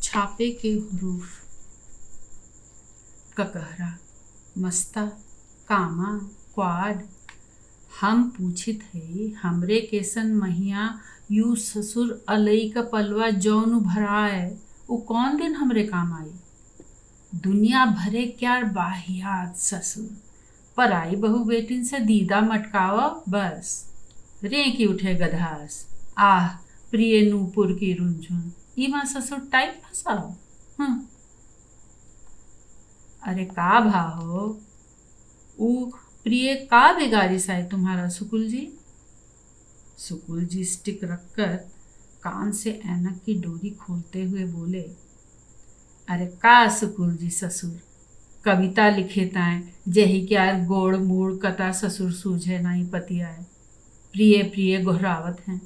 छापे के हरूफ ककहरा मस्ता कामा क्वाड हम पूछित है हमरे केसन महिया यू ससुर अलई का पलवा जौन भराए वो कौन दिन हमरे काम आई। दुनिया भरे क्या बाहियात ससुर पराई बहू बेटिन से दीदा मटकावा बस रेंकी उठे गधास आह प्रिय नूपुर की रुंझुन ईमा ससुर टाइप फंसाओ। अरे का भा हो ऊ प्रिय का बिगाड़ी साई तुम्हारा सुकुल जी। सुकुल जी स्टिक रखकर कान से ऐनक की डोरी खोलते हुए बोले, अरे का सुकुल जी ससुर कविता लिखे ताए जेही क्या गोड़ मूड़ कता ससुर सूझे नाई पतियाए प्रिय प्रिय गोहरावत हैं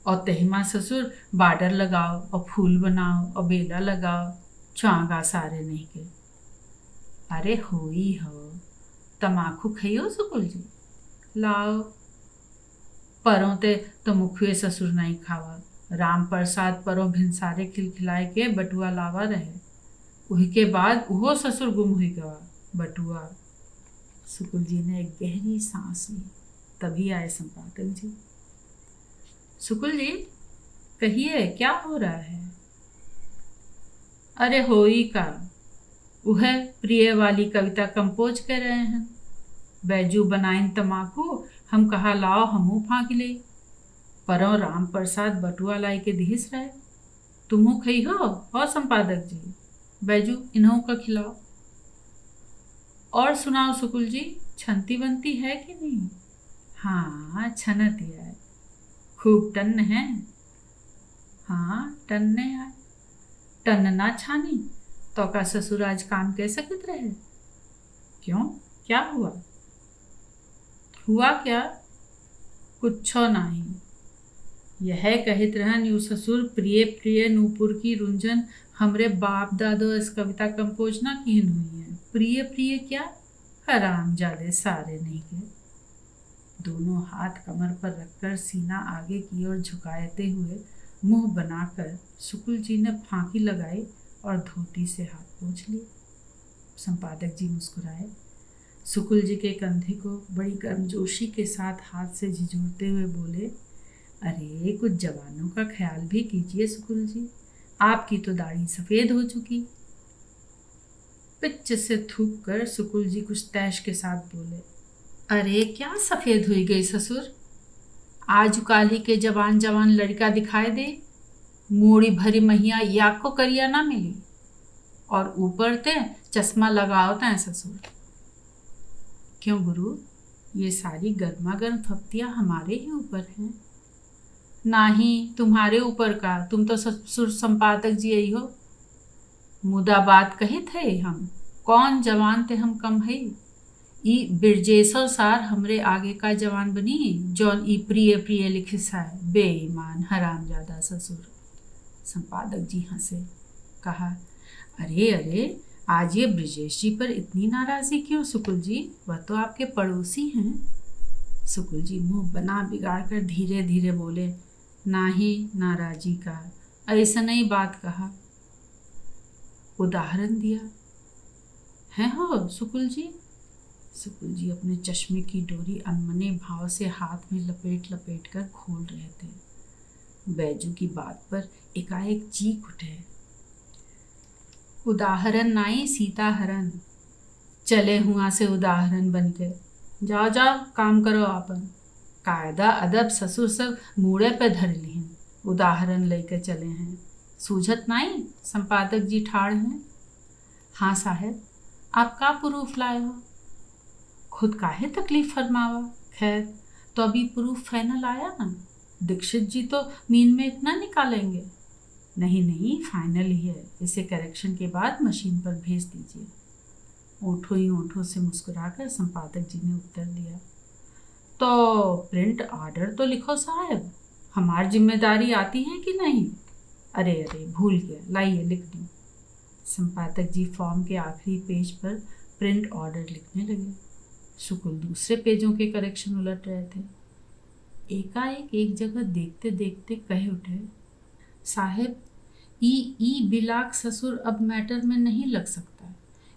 और तहिमा ससुर बार्डर लगाओ और फूल बनाओ और बेला लगाओ चांगा सारे नहीं के। अरे होई हो तमाकू खइयो सुकुल जी लाओ परों ते तो मुखिए ससुर नहीं खावा राम प्रसाद परों भिनसारे खिलखिलाए के बटुआ लावा रहे उही के बाद वो ससुर गुम हुई गवा बटुआ। सुकुल जी ने एक गहरी सांस ली तभी आए संपादक जी। सुकुल जी कहिए क्या हो रहा है। अरे होई का वह प्रिय वाली कविता कंपोज कर रहे हैं बैजू बनाइन तमाकू हम कहा लाओ हमू फाँक ले परों राम प्रसाद बटुआ लाई के दिहिस रहे तुमहू खई हो संपादक जी बैजू इन्हों का खिलाओ और सुनाओ सुकुल जी छंती बनती है कि नहीं। हाँ छनती है खूब टन्न है। हाँ टन्ने है टन्न ना छानी तो का ससुर आज काम कैसे कित रहे। क्यों क्या हुआ। हुआ क्या कुछो नहीं यह कहित रहन यू ससुर प्रिय प्रिय नूपुर की रुंझन हमरे बाप दादो इस कविता कंपोज ना किन हुई है प्रिय प्रिय क्या हराम जादे सारे नहीं के। दोनों हाथ कमर पर रखकर सीना आगे की ओर झुकाते हुए मुंह बनाकर सुकुल जी ने फांकी लगाई और धोती से हाथ पोंछ लिए। संपादक जी मुस्कुराए सुकुल जी के कंधे को बड़ी गर्मजोशी के साथ हाथ से झिझोड़ते हुए बोले, अरे कुछ जवानों का ख्याल भी कीजिए सुकुल जी आपकी तो दाढ़ी सफ़ेद हो चुकी। पिच से थूक कर सुकुल जी कुछ तैश के साथ बोले, अरे क्या सफ़ेद हुई गई ससुर आज काली के जवान जवान लड़का दिखाई दे मूड़ी भरी महिया याक को करिया ना मिली और ऊपर ते चश्मा लगाओ ता ससुर। क्यों गुरु ये सारी गर्मा गर्म फप्तियाँ हमारे ही ऊपर हैं। नाही तुम्हारे ऊपर का तुम तो ससुर संपादक जी यही हो। मुदा बात कही थे हम कौन जवान थे हम कम है ई बिरजेसो सार हमरे आगे का जवान बनी जौन ई प्रिय प्रिय लिखिसा है बेईमान हरामजादा ससुर। संपादक जी हंसे कहा, अरे अरे आज ये ब्रजेश जी पर इतनी नाराज़ी क्यों सुकुल जी वह तो आपके पड़ोसी हैं। सुकुल जी मुंह बना बिगाड़ कर धीरे धीरे बोले, नाही नाराज़ी का ऐसा नहीं बात कहा उदाहरण दिया है हो सुकुल जी। सुकुल जी अपने चश्मे की डोरी अनमने भाव से हाथ में लपेट लपेट कर खोल रहे थे। बैजू की बात पर एकाएक चीख उठे, उदाहरण नाई सीता हरण चले हुआ से उदाहरण बन के जाओ जाओ काम करो आपन कायदा अदब ससुर सब मूड़े पे धर लिहन उदाहरण लेके चले हैं सूझत नाई। संपादक जी ठाड़ हैं। हाँ साहब आप का प्रूफ लाए हो खुद काहे तकलीफ फरमावा। खैर तो अभी प्रूफ फाइनल आया ना दीक्षित जी तो मीन में इतना निकालेंगे। नहीं नहीं फाइनल ही है इसे करेक्शन के बाद मशीन पर भेज दीजिए। ओंठों ही ओंठों से मुस्कुराकर संपादक जी ने उत्तर दिया, तो प्रिंट ऑर्डर तो लिखो साहब हमारी जिम्मेदारी आती है कि नहीं। अरे अरे भूल गया लाइए लिख दूँ। संपादक जी फॉर्म के आखिरी पेज पर प्रिंट ऑर्डर लिखने लगे। सुकुल दूसरे पेजों के करेक्शन उलट रहे थे। एकाएक एक जगह देखते देखते कह उठे, साहब ई ई बिलाक ससुर अब मैटर में नहीं लग सकता।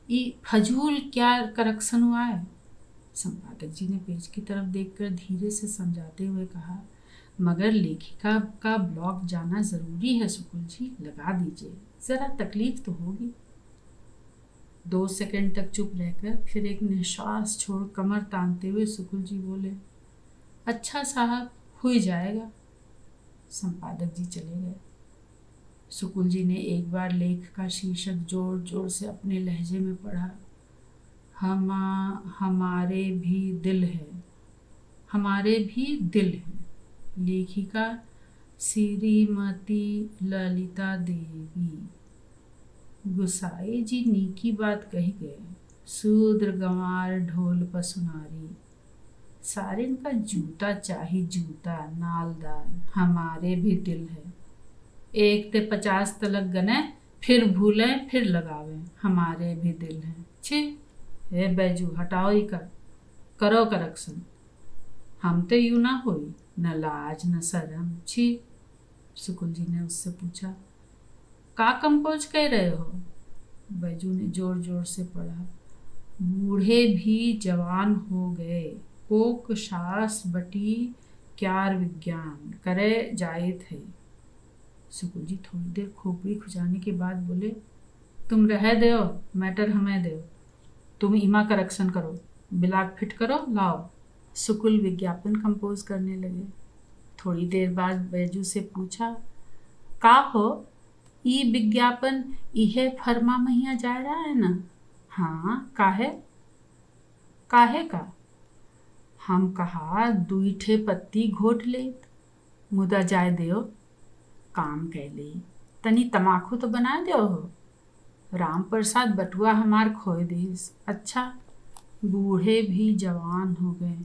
ई फजूल क्या करक्शन हुआ है। संपादक जी ने पेज की तरफ देखकर धीरे से समझाते हुए कहा, मगर लेखिका का ब्लॉग जाना जरूरी है सुकुल जी, लगा दीजिए, जरा तकलीफ तो होगी। 2 सेकंड तक चुप रहकर फिर एक निश्वास छोड़ कमर तानते हुए सुकुल जी बोले, अच्छा साहब, हो जाएगा। संपादक जी चले गए। सुकुल जी ने एक बार लेख का शीर्षक जोर जोर से अपने लहजे में पढ़ा। हमारे भी दिल है, हमारे भी दिल है। लेखिका श्रीमती ललिता देवी। गुसाए जी नीकी बात कही गए, शूद्र गंवार ढोल पसुनारी, सारे इनका जूता चाहे जूता नालदार, हमारे भी दिल है। 1 ते 50 तलक गने, फिर भूलें फिर लगावें, हमारे भी दिल है। छी हे बैजू, हटाओ ही कर, करो करक्शन। हम तो यूं ना होई, न लाज न शर्म, छी। सुकुल जी ने उससे पूछा, का कंपोज कह रहे हो। बैजू ने जोर जोर से पढ़ा, बूढ़े भी जवान हो गए, कोक शास बटी क्यार विज्ञान करे जाए थे। सुकुल जी थोड़ी देर खोपड़ी खुजाने के बाद बोले, तुम रह दो, मैटर हमें दो, तुम इमा करेक्शन करो, बिलाक फिट करो, लाओ। सुकुल विज्ञापन कंपोज करने लगे। थोड़ी देर बाद बैजू से पूछा, का हो ई विज्ञापन इहे फरमा महिया जा रहा है ना। हाँ, काहे काहे का। हम कहा 2 ठे पत्ती घोट लेत, मुदा जाए देओ, काम कैले, तनी तमाकू तो बना दो हो। राम प्रसाद बटुआ हमार खोए दिस। अच्छा, बूढ़े भी जवान हो गए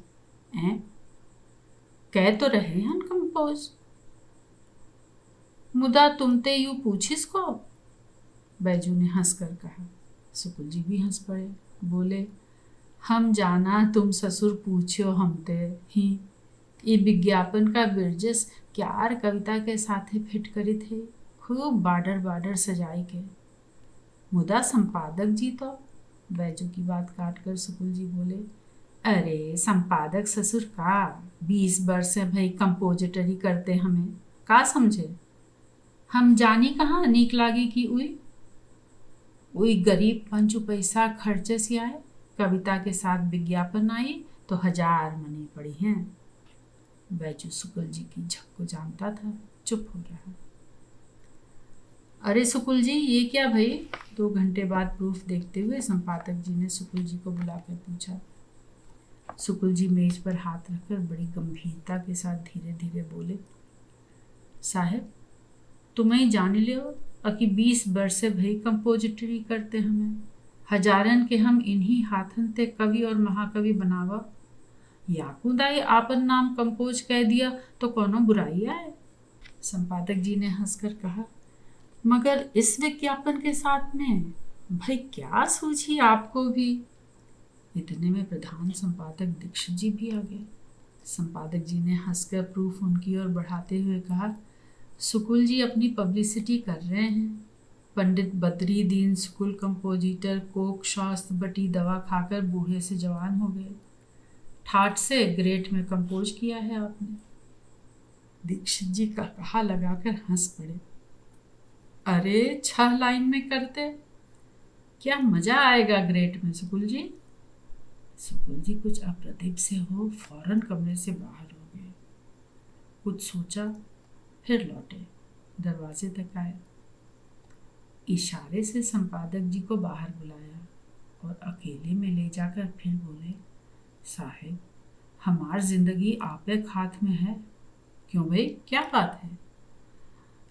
हैं, कह तो रहे हैं कंपोज, मुदा तुमते यूं पूछिस को। बैजू ने हंसकर कहा। सुकुल जी भी हंस पड़े, बोले, हम जाना तुम ससुर पूछो हमते ही, ये विज्ञापन का बिरजस क्यार कविता के साथे फिट करी थे, खूब बार्डर बार्डर सजाई के, मुदा संपादक जी तो। बैजू की बात काट कर सुकुल जी बोले, अरे संपादक ससुर का, 20 वर्ष से भाई कंपोजिटरी करते, हमें का समझे। हम जानी कहाँ नीक लागी कि उई गरीब 5 पैसा खर्चे से आए, कविता के साथ विज्ञापन आई तो 1000 मनी पड़ी हैं। बैजू सुकुल जी की झक को जानता था, चुप हो रहा। अरे सुकुल जी, ये क्या भाई। 2 घंटे बाद प्रूफ देखते हुए संपादक जी ने सुकुल जी को बुलाकर पूछा। सुकुल जी मेज पर हाथ रखकर बड़ी गंभीरता के साथ धीरे धीरे बोले, साहब, तुम्हें जान लियो अकि 20 वर्ष से भई कंपोजिटरी करते, हमें हजारन के हम इन्हीं हाथन ते कवि और महाकवि बनावा, याकुदाई आपन नाम कंपोज कह दिया तो कोनो बुराई आए। संपादक जी ने हंसकर कहा, मगर इस विज्ञापन के साथ में भाई क्या सूझी आपको भी। इतने में प्रधान संपादक दीक्षित जी भी आ गए। संपादक जी ने हंसकर प्रूफ उनकी ओर बढ़ाते हुए कहा, सुकुल जी अपनी पब्लिसिटी कर रहे हैं। पंडित बद्री दीन सुकुल कंपोजिटर कोक शास्त्र बटी दवा खाकर बूढ़े से जवान हो गए, ठाट से ग्रेट में कंपोज किया है आपने। दीक्षित जी का कहा लगाकर हंस पड़े, अरे 6 लाइन में करते, क्या मजा आएगा ग्रेट में सुकुल जी। सुकुल जी कुछ अप्रतिभ से हो फौरन कमरे से बाहर हो गए। कुछ सोचा, फिर लौटे, दरवाजे तक आए, इशारे से संपादक जी को बाहर बुलाया और अकेले में ले जाकर फिर बोले, साहब, हमार जिंदगी आपे हाथ में है। क्यों भाई, क्या बात है।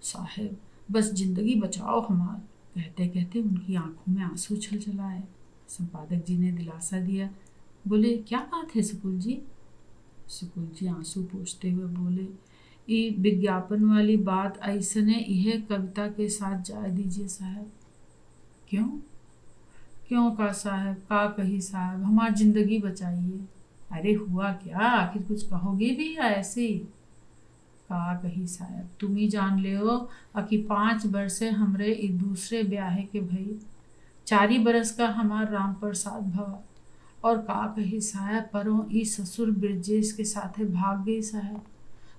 साहब, बस जिंदगी बचाओ हमार। कहते कहते उनकी आंखों में आंसू छल आए। संपादक जी ने दिलासा दिया, बोले, क्या बात है सुकुल जी। सुकुल जी आंसू पोंछते हुए बोले, ये विज्ञापन वाली बात ऐसने यह कविता के साथ जा दीजिए साहब। क्यों क्यों का साहब, का कही साहब, हमारी जिंदगी बचाइए। अरे हुआ क्या, आखिर कुछ कहोगे भी या ऐसे ही। का कही साहब, तुम ही जान ले हो कि 5 बरसे हमरे एक दूसरे ब्याहे के भई, 4 बरस का हमार राम प्रसाद भवा। और का कही साहब, परों ई ससुर ब्रजेश के साथे भाग गई साहब।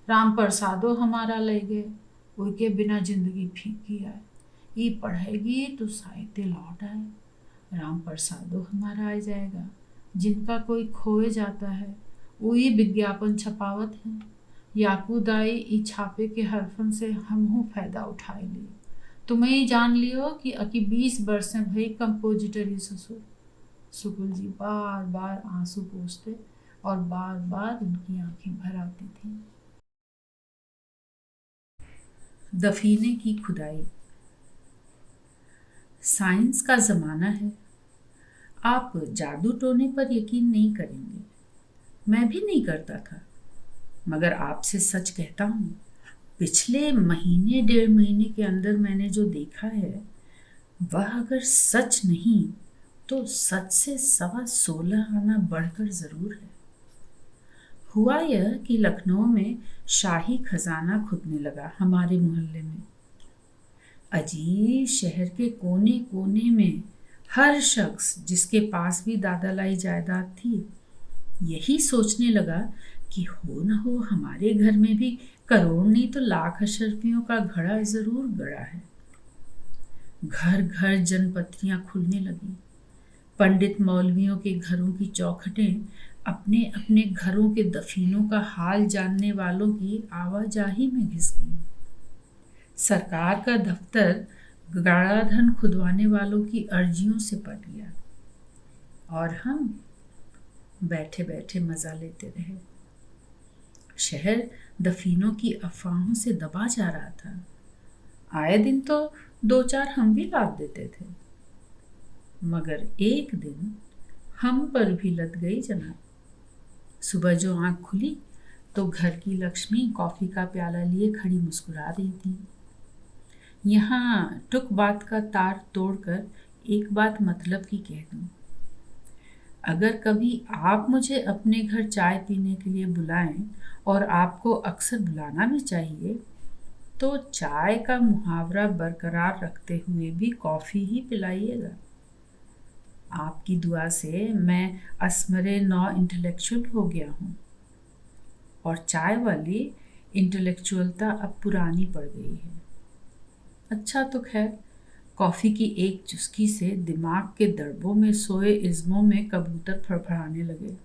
राम प्रसादो हमारा ले गए, उनके बिना जिंदगी फीकी आए। ई पढ़ेगी तो साहित्य लौट आए, राम प्रसादो हमारा आ जाएगा। जिनका कोई खोए जाता है वही विज्ञापन छपावत है। याकूदाई ई छापे के हरफन से हमहू फायदा उठाए लिए। तुम्हें ही जान लियो कि 20 वर्ष में भई कंपोजिटरी ससुर। सुकुल जी बार बार आंसू पोंछते और बार बार उनकी आंखें भर आती थीं। दफीने की खुदाई। साइंस का जमाना है, आप जादू टोने पर यकीन नहीं करेंगे। मैं भी नहीं करता था, मगर आपसे सच कहता हूँ, पिछले महीने 1.5 महीने के अंदर मैंने जो देखा है वह अगर सच नहीं तो सच से 16.25 आना बढ़कर जरूर है। हुआ यह कि लखनऊ में शाही खजाना खुदने लगा हमारे मोहल्ले में। अजीब शहर के कोने कोने में हर शख्स जिसके पास भी दादालाई जायदाद थी यही सोचने लगा कि हो न हो हमारे घर में भी करोड़ नहीं तो लाख अशरफियों का घड़ा जरूर गड़ा है। घर घर जनपत्रियां खुलने लगी। पंडित मौलवियों के घरों की चौखटें अपने अपने घरों के दफीनों का हाल जानने वालों की आवाजाही में घिस गई। सरकार का दफ्तर गाड़ा धन खुदवाने वालों की अर्जियों से पट गया और हम बैठे बैठे मजा लेते रहे। शहर दफीनों की अफवाहों से दबा जा रहा था। आए दिन तो 2-4 हम भी लाद देते थे, मगर एक दिन हम पर भी लद गई जनाब। सुबह जो आंख खुली तो घर की लक्ष्मी कॉफी का प्याला लिए खड़ी मुस्कुरा रही थी। यहाँ टुक बात का तार तोड़कर एक बात मतलब की कह दूं, अगर कभी आप मुझे अपने घर चाय पीने के लिए बुलाएं, और आपको अक्सर बुलाना भी चाहिए, तो चाय का मुहावरा बरकरार रखते हुए भी कॉफ़ी ही पिलाइएगा। आपकी दुआ से मैं असमरे नौ इंटेलेक्चुअल हो गया हूँ और चाय वाली इंटेलेक्चुअलता अब पुरानी पड़ गई है। अच्छा तो खैर, कॉफ़ी की एक चुस्की से दिमाग के दड़बों में सोए इज़्मों में कबूतर फड़फड़ाने लगे,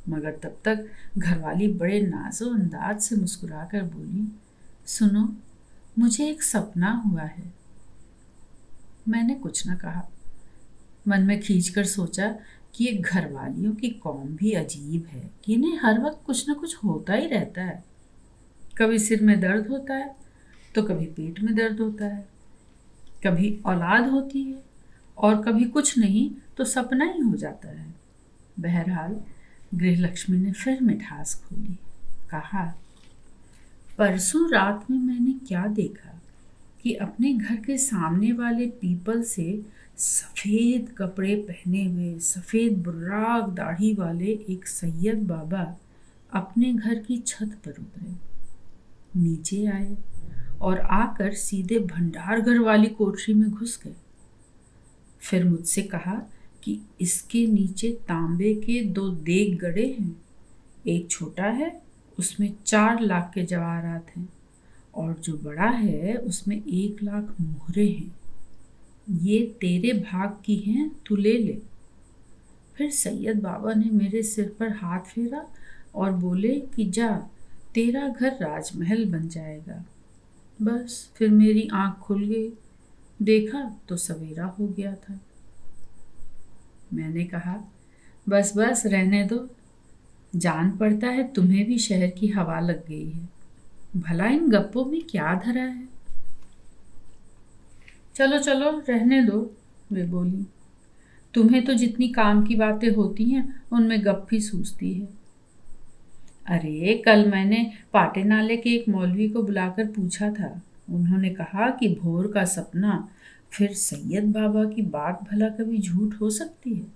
मगर तब तक घरवाली बड़े नाजो अंदाज से मुस्कुराकर बोली, सुनो, मुझे एक सपना हुआ है। मैंने कुछ न कहा। मन में खींचकर सोचा कि ये घरवालियों की कौम भी अजीब है कि इन्हें हर वक्त कुछ न कुछ होता ही रहता है। कभी सिर में दर्द होता है तो कभी पेट में दर्द होता है, कभी औलाद होती है और कभी कुछ नहीं तो सपना ही हो जाता है। बहरहाल गृहलक्ष्मी ने फिर मिठास खोली। कहा, परसों रात में मैंने क्या देखा कि अपने घर के सामने वाले पीपल से सफ़ेद कपड़े पहने हुए, सफ़ेद बुर्राक दाढ़ी वाले एक सैयद बाबा अपने घर की छत पर उतरे, नीचे आए और आकर सीधे भंडार घर वाली कोठरी में घुस गए। फिर मुझसे कहा कि इसके नीचे तांबे के 2 देग गड़े हैं, एक छोटा है उसमें 4 लाख के जवाहरात हैं और जो बड़ा है उसमें 1 लाख मोहरे हैं। ये तेरे भाग की हैं, तू ले ले। फिर सैयद बाबा ने मेरे सिर पर हाथ फेरा और बोले कि जा, तेरा घर राजमहल बन जाएगा। बस फिर मेरी आंख खुल गई, देखा तो सवेरा हो गया था। मैंने कहा, बस बस रहने दो, जान पड़ता है तुम्हें भी शहर की हवा लग गई है। भला इन गप्पों में क्या धरा है? चलो चलो रहने दो, वे बोली। तुम्हें तो जितनी काम की बातें होती हैं उनमें गप ही सूझती है। अरे कल मैंने पाटे नाले के एक मौलवी को बुलाकर पूछा था। उन्होंने कहा कि भोर का सपना, फिर सैयद बाबा की बात भला कभी झूठ हो सकती है?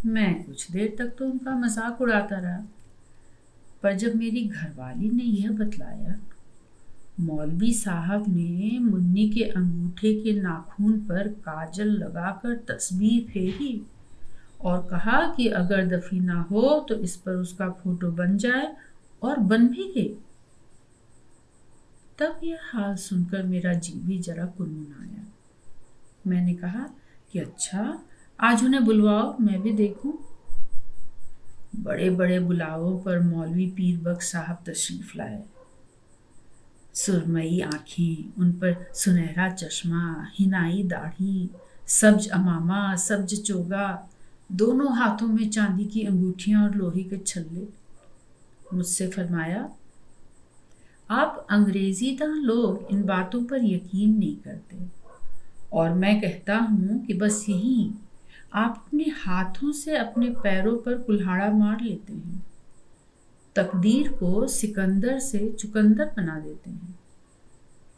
मैं कुछ देर तक तो उनका मजाक उड़ाता रहा, पर जब मेरी घरवाली ने यह बतलाया, मौलवी साहब ने मुन्नी के अंगूठे के नाखून पर काजल लगाकर तस्बीह फेरी और कहा कि अगर दफी ना हो तो इस पर उसका फोटो बन जाए, और बन भी गई। तब यह हाल सुनकर मेरा जी भी जरा कुनमुनाया। मैंने कहा कि अच्छा, आज उन्हें बुलवाओ, मैं भी देखूं। बड़े बड़े बुलावों पर मौलवी पीर बख्श साहब तशरीफ लाए। सुरमई आंखें, उन पर सुनहरा चश्मा, हिनाई दाढ़ी, सब्ज अमामा, सब्ज चोगा, दोनों हाथों में चांदी की अंगूठियां और लोहे के छल्ले। मुझसे फरमाया, आप अंग्रेजीदान लोग इन बातों पर यकीन नहीं करते, और मैं कहता हूं कि बस यही आप अपने हाथों से अपने पैरों पर कुल्हाड़ा मार लेते हैं, तकदीर को सिकंदर से चुकंदर बना देते हैं।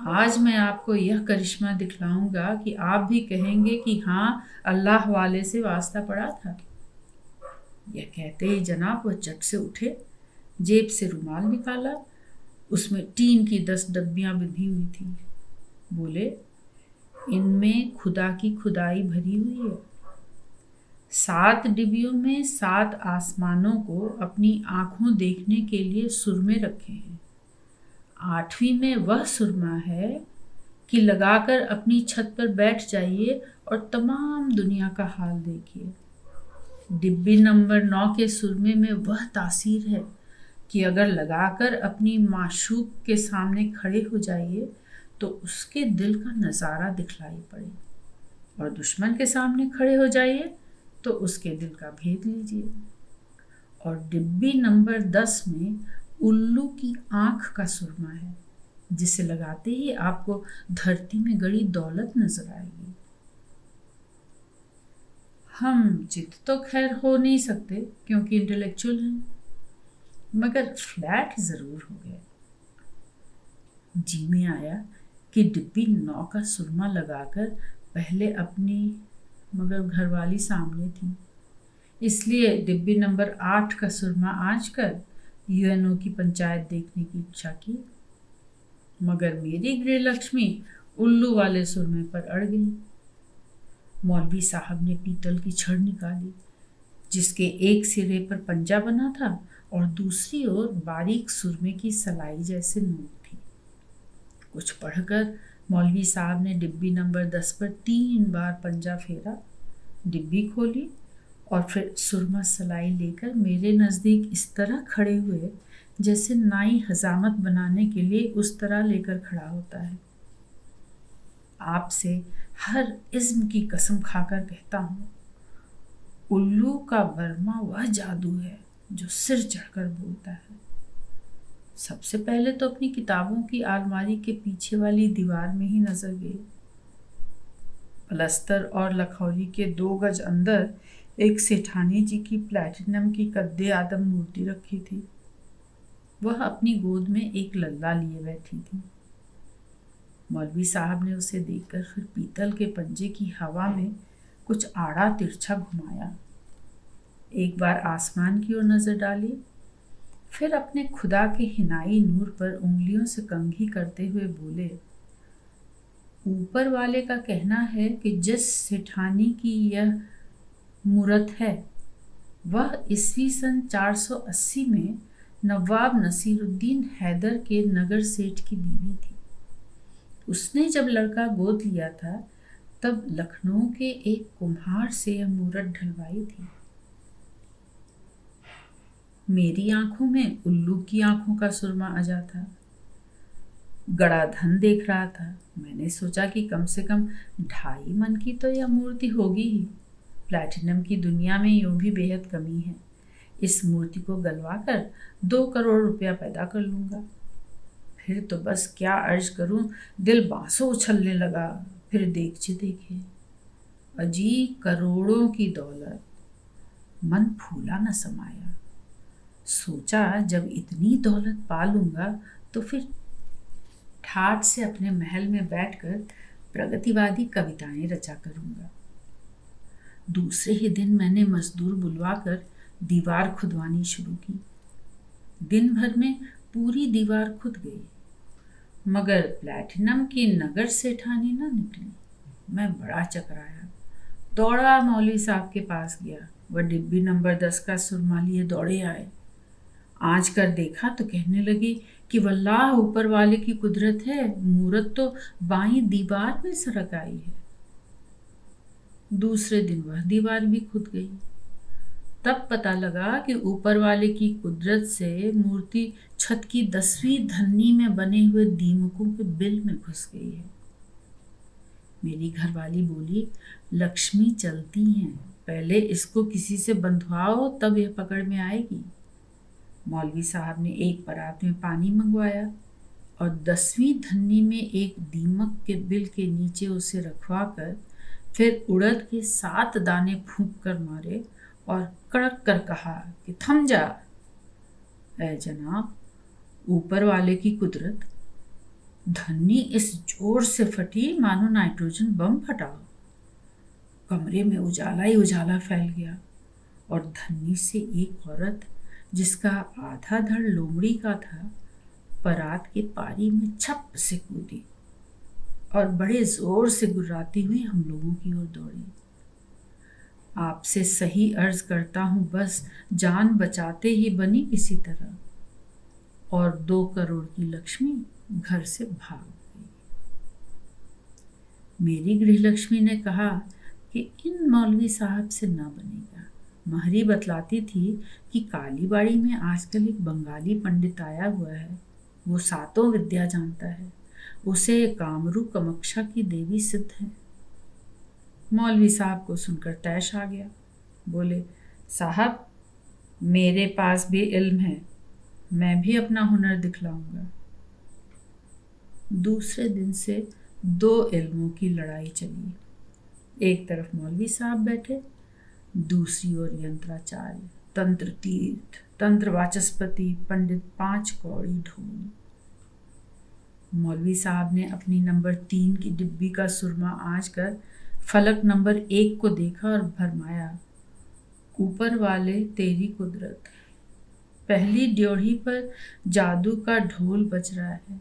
आज मैं आपको यह करिश्मा दिखलाऊंगा कि आप भी कहेंगे कि हाँ, अल्लाह वाले से वास्ता पड़ा था। यह कहते ही जनाब वह चट से उठे, जेब से रुमाल निकाला, उसमें टीन की 10 डब्बियां बंधी हुई थी। बोले, इनमें खुदा की खुदाई भरी हुई है। 7 डिब्बियों में 7 आसमानों को अपनी आंखों देखने के लिए सुरमे रखे हैं। 8वीं में वह सुरमा है कि लगाकर अपनी छत पर बैठ जाइए और तमाम दुनिया का हाल देखिए। डिब्बी नंबर 9 के सुरमे में वह तासीर है कि अगर लगाकर अपनी माशूक के सामने खड़े हो जाइए तो उसके दिल का नज़ारा दिखलाई पड़े, और दुश्मन के सामने खड़े हो जाइए तो उसके दिल का भेद लीजिए। और डिब्बी नंबर 10 में उल्लू की आंख का सुरमा है, जिसे लगाते ही आपको धरती में गड़ी दौलत नजर आएगी। हम चित तो खैर हो नहीं सकते क्योंकि इंटेलेक्चुअल हैं, मगर फ्लैट जरूर हो गए। जी में आया कि डिब्बी 9 का सुरमा लगाकर पहले अपनी, मगर घरवाली सामने थी, इसलिए डिब्बी नंबर 8 का सुरमा आज कर यूएनओ की पंचायत देखने की इच्छा की। मगर मेरी गृहलक्ष्मी उल्लू वाले सुरमे पर अड़ गई। मौलवी साहब ने पीतल की छड़ निकाली, जिसके एक सिरे पर पंजा बना था और दूसरी ओर बारीक सुरमे की सलाई जैसे नोक थी। कुछ पढ़कर मौलवी साहब ने डिब्बी नंबर 10 पर 3 बार पंजा फेरा, डिब्बी खोली और फिर सुरमा सलाई लेकर मेरे नज़दीक इस तरह खड़े हुए जैसे नाई हजामत बनाने के लिए उस तरह लेकर खड़ा होता है। आपसे हर इज्म की कसम खाकर कहता हूँ, उल्लू का बर्मा वह जादू है जो सिर चढ़कर बोलता है। सबसे पहले तो अपनी किताबों की अलमारी के पीछे वाली दीवार में ही नजर गई। पलस्तर और लखौरी के 2 गज अंदर एक सेठानी जी की प्लैटिनम की कद्दे आदम मूर्ति रखी थी। वह अपनी गोद में एक लल्ला लिए बैठी थी। मौलवी साहब ने उसे देखकर फिर पीतल के पंजे की हवा में कुछ आड़ा तिरछा घुमाया, एक बार आसमान की ओर नजर डाली, फिर अपने खुदा के हिनाई नूर पर उंगलियों से कंघी करते हुए बोले, ऊपर वाले का कहना है कि जिस सेठानी की यह मूरत है वह ईस्वी सन 480 में नवाब नसीरुद्दीन हैदर के नगर सेठ की बीवी थी। उसने जब लड़का गोद लिया था तब लखनऊ के एक कुम्हार से यह मूरत ढलवाई थी। मेरी आंखों में उल्लू की आंखों का सुरमा अजा था। गड़ा धन देख रहा था। मैंने सोचा कि कम से कम 2.5 मन की तो यह मूर्ति होगी ही। प्लैटिनम की दुनिया में यूं भी बेहद कमी है। इस मूर्ति को गलवा कर 2 करोड़ रुपया पैदा कर लूंगा। फिर तो बस क्या अर्ज करूं, दिल बांसों उछलने लगा। फिर देखिए देखिए, अजी करोड़ों की दौलत। मन फूला न समाया। सोचा जब इतनी दौलत पा लूंगा तो फिर ठाठ से अपने महल में बैठकर प्रगतिवादी कविताएं रचा करूंगा। दूसरे ही दिन मैंने मजदूर बुलवाकर दीवार खुदवानी शुरू की। दिन भर में पूरी दीवार खुद गई, मगर प्लैटिनम की नगर सेठानी न निकली। मैं बड़ा चकराया, दौड़ा मौलवी साहब के पास गया। वह डिब्बी नंबर 10 का सुरमा लिए दौड़े आए। आँच कर देखा तो कहने लगी कि वल्लाह ऊपर वाले की कुदरत है, मूरत तो बाईं दीवार में सरक आई है। दूसरे दिन वह दीवार भी खुद गई। तब पता लगा कि ऊपर वाले की कुदरत से मूर्ति छत की 10वीं धन्नी में बने हुए दीमकों के बिल में घुस गई है। मेरी घरवाली बोली, लक्ष्मी चलती हैं, पहले इसको किसी से बंधवाओ तब यह पकड़ में आएगी। मौलवी साहब ने एक परात में पानी मंगवाया और 10वीं धन्नी में एक दीमक के बिल के नीचे उसे रखवा कर फिर उड़द के 7 दाने फूंक कर मारे और कड़क कर कहा कि थम जा। ऐ जनाब, ऊपर वाले की कुदरत, धन्नी इस जोर से फटी मानो नाइट्रोजन बम फटा। कमरे में उजाला ही उजाला फैल गया और धन्नी से एक औरत, जिसका आधा धड़ लोमड़ी का था, परात के पारी में छप से कूदी और बड़े जोर से गुर्राती हुई हम लोगों की ओर दौड़ी। आपसे सही अर्ज करता हूं, बस जान बचाते ही बनी किसी तरह, और 2 करोड़ की लक्ष्मी घर से भाग गई। मेरी गृहलक्ष्मी ने कहा कि इन मौलवी साहब से ना बनेगा। महरी बतलाती थी कि कालीबाड़ी में आजकल एक बंगाली पंडित आया हुआ है, वो 7 विद्या जानता है, उसे कामरू कमक्षा की देवी सिद्ध है। मौलवी साहब को सुनकर तैश आ गया। बोले, साहब मेरे पास भी इल्म है, मैं भी अपना हुनर दिखलाऊंगा। दूसरे दिन से 2 इल्मों की लड़ाई चली। एक तरफ मौलवी साहब बैठे, दूसरी ओर यंत्राचार्य, तंत्र तीर्थ, तंत्र वाचस्पति, पंडित 5 कौड़ी ढोल। मौलवी साहब ने अपनी नंबर 3 की डिब्बी का सुरमा आँच कर फलक नंबर 1 को देखा और भरमाया, ऊपर वाले तेरी कुदरत, पहली ड्योढ़ी पर जादू का ढोल बज रहा है।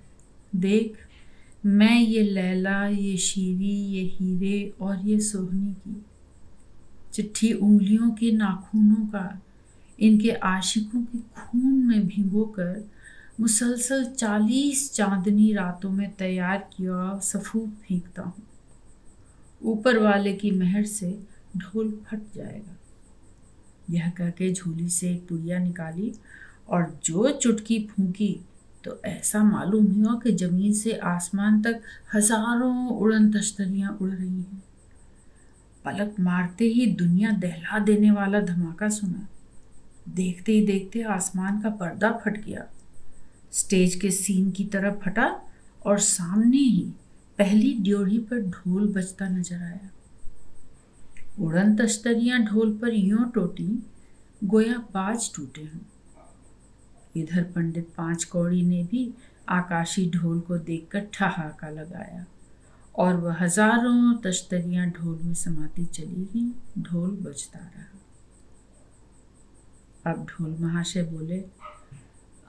देख, मैं ये लैला, ये शीरी, ये हीरे और ये सोहनी की चिट्ठी उंगलियों के नाखूनों का इनके आशिकों के खून में भिगोकर मुसलसल 40 चांदनी रातों में तैयार किया सफूक फेंकता हूँ। ऊपर वाले की मेहर से ढोल फट जाएगा। यह कहके झोली से एक पुड़िया निकाली और जो चुटकी फूंकी तो ऐसा मालूम हुआ कि जमीन से आसमान तक हजारों उड़न तश्तरियां उड़ रही हैं। पलक मारते ही दुनिया दहला देने वाला धमाका सुना। देखते ही देखते आसमान का पर्दा फट गया, स्टेज के सीन की तरफ फटा और सामने ही पहली ड्योढ़ी पर ढोल बजता नजर आया। उड़न तश्तरियां ढोल पर यूं टूटी गोया बाज टूटे हों। इधर पंडित 5 कौड़ी ने भी आकाशी ढोल को देखकर ठहाका लगाया और वह हजारों तश्तरियां ढोल में समाती चली गई। ढोल बजता रहा। अब ढोल महाशय बोले,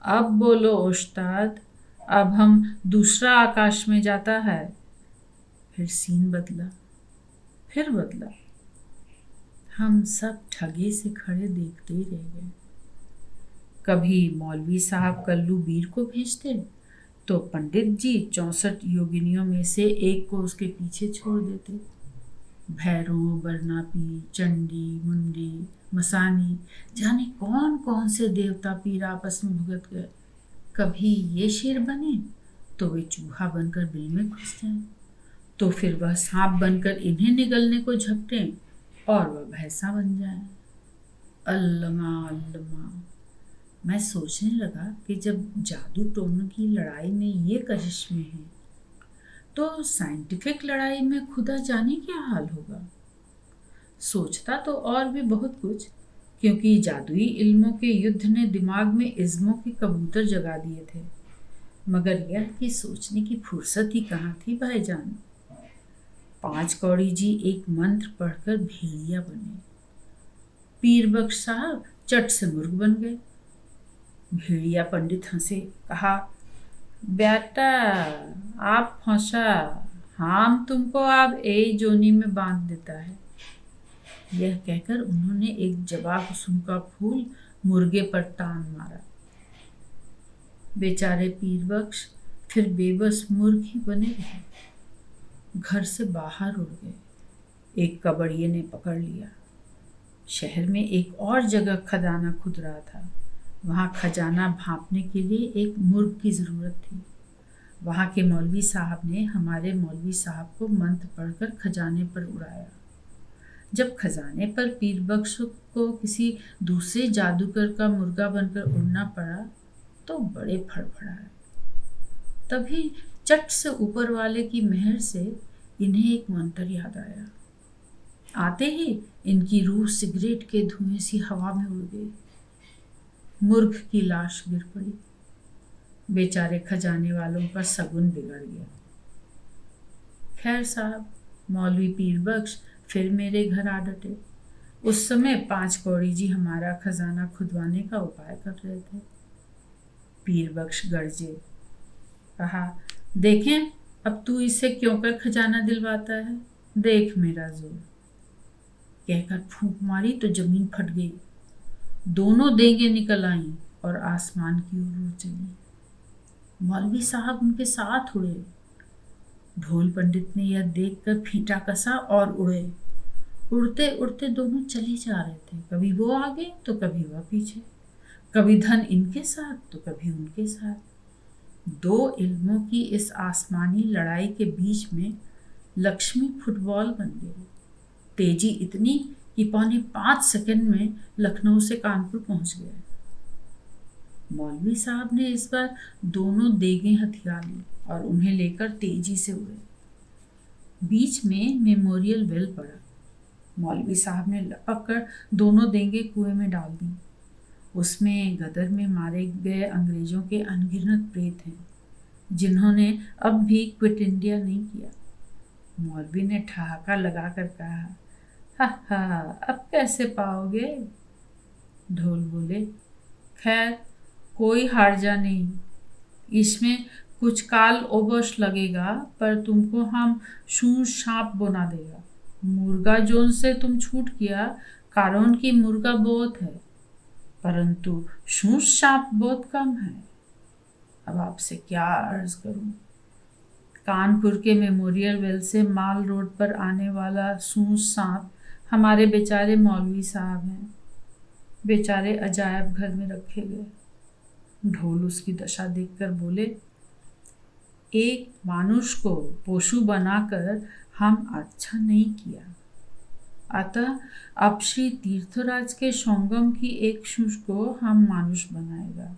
अब बोलो उस्ताद, अब हम दूसरा आकाश में जाता है। फिर सीन बदला, फिर बदला। हम सब ठगे से खड़े देखते ही रह गए। कभी मौलवी साहब कल्लू बीर को भेजते तो पंडित जी 64 योगिनियों में से एक को उसके पीछे छोड़ देते। भैरों, बरनापी, चंडी, मुंडी, मसानी, जाने कौन कौन से देवता पीर आपस में भुगत गए। कभी ये शेर बने तो वे चूहा बनकर बिल में घुस जाएं, तो फिर वह सांप बनकर इन्हें निगलने को झपटें और वह भैंसा बन जाए। अल्लमा अल्लमा। मैं सोचने लगा कि जब जादू टोनों की लड़ाई में ये कशिश में है तो साइंटिफिक लड़ाई में खुदा जाने क्या हाल होगा। सोचता तो और भी बहुत कुछ, क्योंकि जादुई इल्मों के युद्ध ने दिमाग में इज़्मों के कबूतर जगा दिए थे, मगर यह कि सोचने की फुर्सत ही कहाँ थी भाईजान। 5 कौड़ी जी एक मंत्र पढ़कर भेड़िया बने। पीर बख्श साहब चट से मुर्ग बन गए। भेड़िया पंडित हंसे, कहा, बेटा आप फंसा, हम तुमको अब ए जोनी में बांध देता है। यह कहकर उन्होंने एक जबा कुसुम का फूल मुर्गे पर तान मारा। बेचारे पीरबख्श फिर बेबस मुर्ग ही बने रहे। घर से बाहर उड़ गए। एक कबड़िए ने पकड़ लिया। शहर में एक और जगह खजाना खुद रहा था। वहाँ खजाना भांपने के लिए एक मुर्ग की ज़रूरत थी। वहाँ के मौलवी साहब ने हमारे मौलवी साहब को मंत्र पढ़कर खजाने पर उड़ाया। जब खजाने पर पीरबख्श को किसी दूसरे जादूगर का मुर्गा बनकर उड़ना पड़ा तो बड़े फड़फड़ाए। तभी चट से ऊपर वाले की मेहर से इन्हें एक मंत्र याद आया। आते ही इनकी रूह सिगरेट के धुएं सी हवा में उड़ गई। मुर्ग की लाश गिर पड़ी। बेचारे खजाने वालों का सगुन बिगड़ गया। खैर साहब, मौलवी पीरबख्श फिर मेरे घर आ डटे। उस समय 5 कौड़ी जी हमारा खजाना खुदवाने का उपाय कर रहे थे। पीरबख्श गरजे, कहा, देखें अब तू इससे क्यों कर खजाना दिलवाता है, देख मेरा जोर। कहकर फूंक मारी तो जमीन फट गई। दोनों देंगे निकल आईं और आसमान की ओर उड़ चली। मौलवी साहब उनके साथ उड़े। ढोल पंडित ने यह देखकर फींटा कसा और उड़े। उड़ते उड़ते दोनों चले जा रहे थे। कभी वो आगे तो कभी वह पीछे, कभी धन इनके साथ तो कभी उनके साथ। 2 इल्मों की इस आसमानी लड़ाई के बीच में लक्ष्मी फुटबॉल बन गई। तेजी इतनी कि पौने 5 सेकंड में लखनऊ से कानपुर पहुंच गए। मौलवी साहब ने इस बार दोनों देगें हथियार ली और उन्हें लेकर तेजी से उड़े। बीच में मेमोरियल वेल पड़ा। मौलवी साहब ने लपक कर दोनों देंगे कुएं में डाल दी। उसमें गदर में मारे गए अंग्रेजों के अनगिनत प्रेत हैं, जिन्होंने अब भी क्विट इंडिया नहीं किया। मौलवी ने ठहाका लगाकर कहा, हा हा, अब कैसे पाओगे? ढोल बोले, खैर कोई हार्जा नहीं, इसमें कुछ काल ओबश लगेगा पर तुमको हम शूर सांप बना देगा। मुर्गा जोन से तुम छूट किया कारण कि मुर्गा बहुत है, परंतु शूर सांप बहुत कम है। अब आपसे क्या अर्ज करूं। कानपुर के मेमोरियल वेल से माल रोड पर आने वाला सूर सांप हमारे बेचारे मौलवी साहब हैं। बेचारे अजायब घर में रखे गए। ढोल उसकी दशा देखकर बोले, एक मानुष को पशु बनाकर हम अच्छा नहीं किया, अतः अब श्री तीर्थराज के संगम की एक शूर को हम मानुष बनाएगा।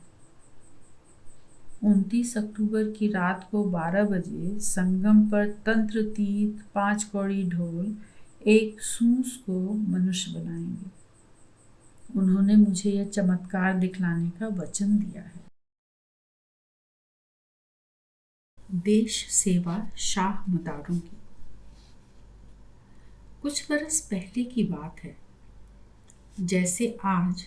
29 अक्टूबर की रात को 12 बजे संगम पर तंत्र तीर्थ 5 कौड़ी ढोल एक सूस को मनुष्य बनाएंगे। उन्होंने मुझे यह चमत्कार दिखलाने का वचन दिया है। देश सेवा शाह मदारों की। कुछ बरस पहले की बात है। जैसे आज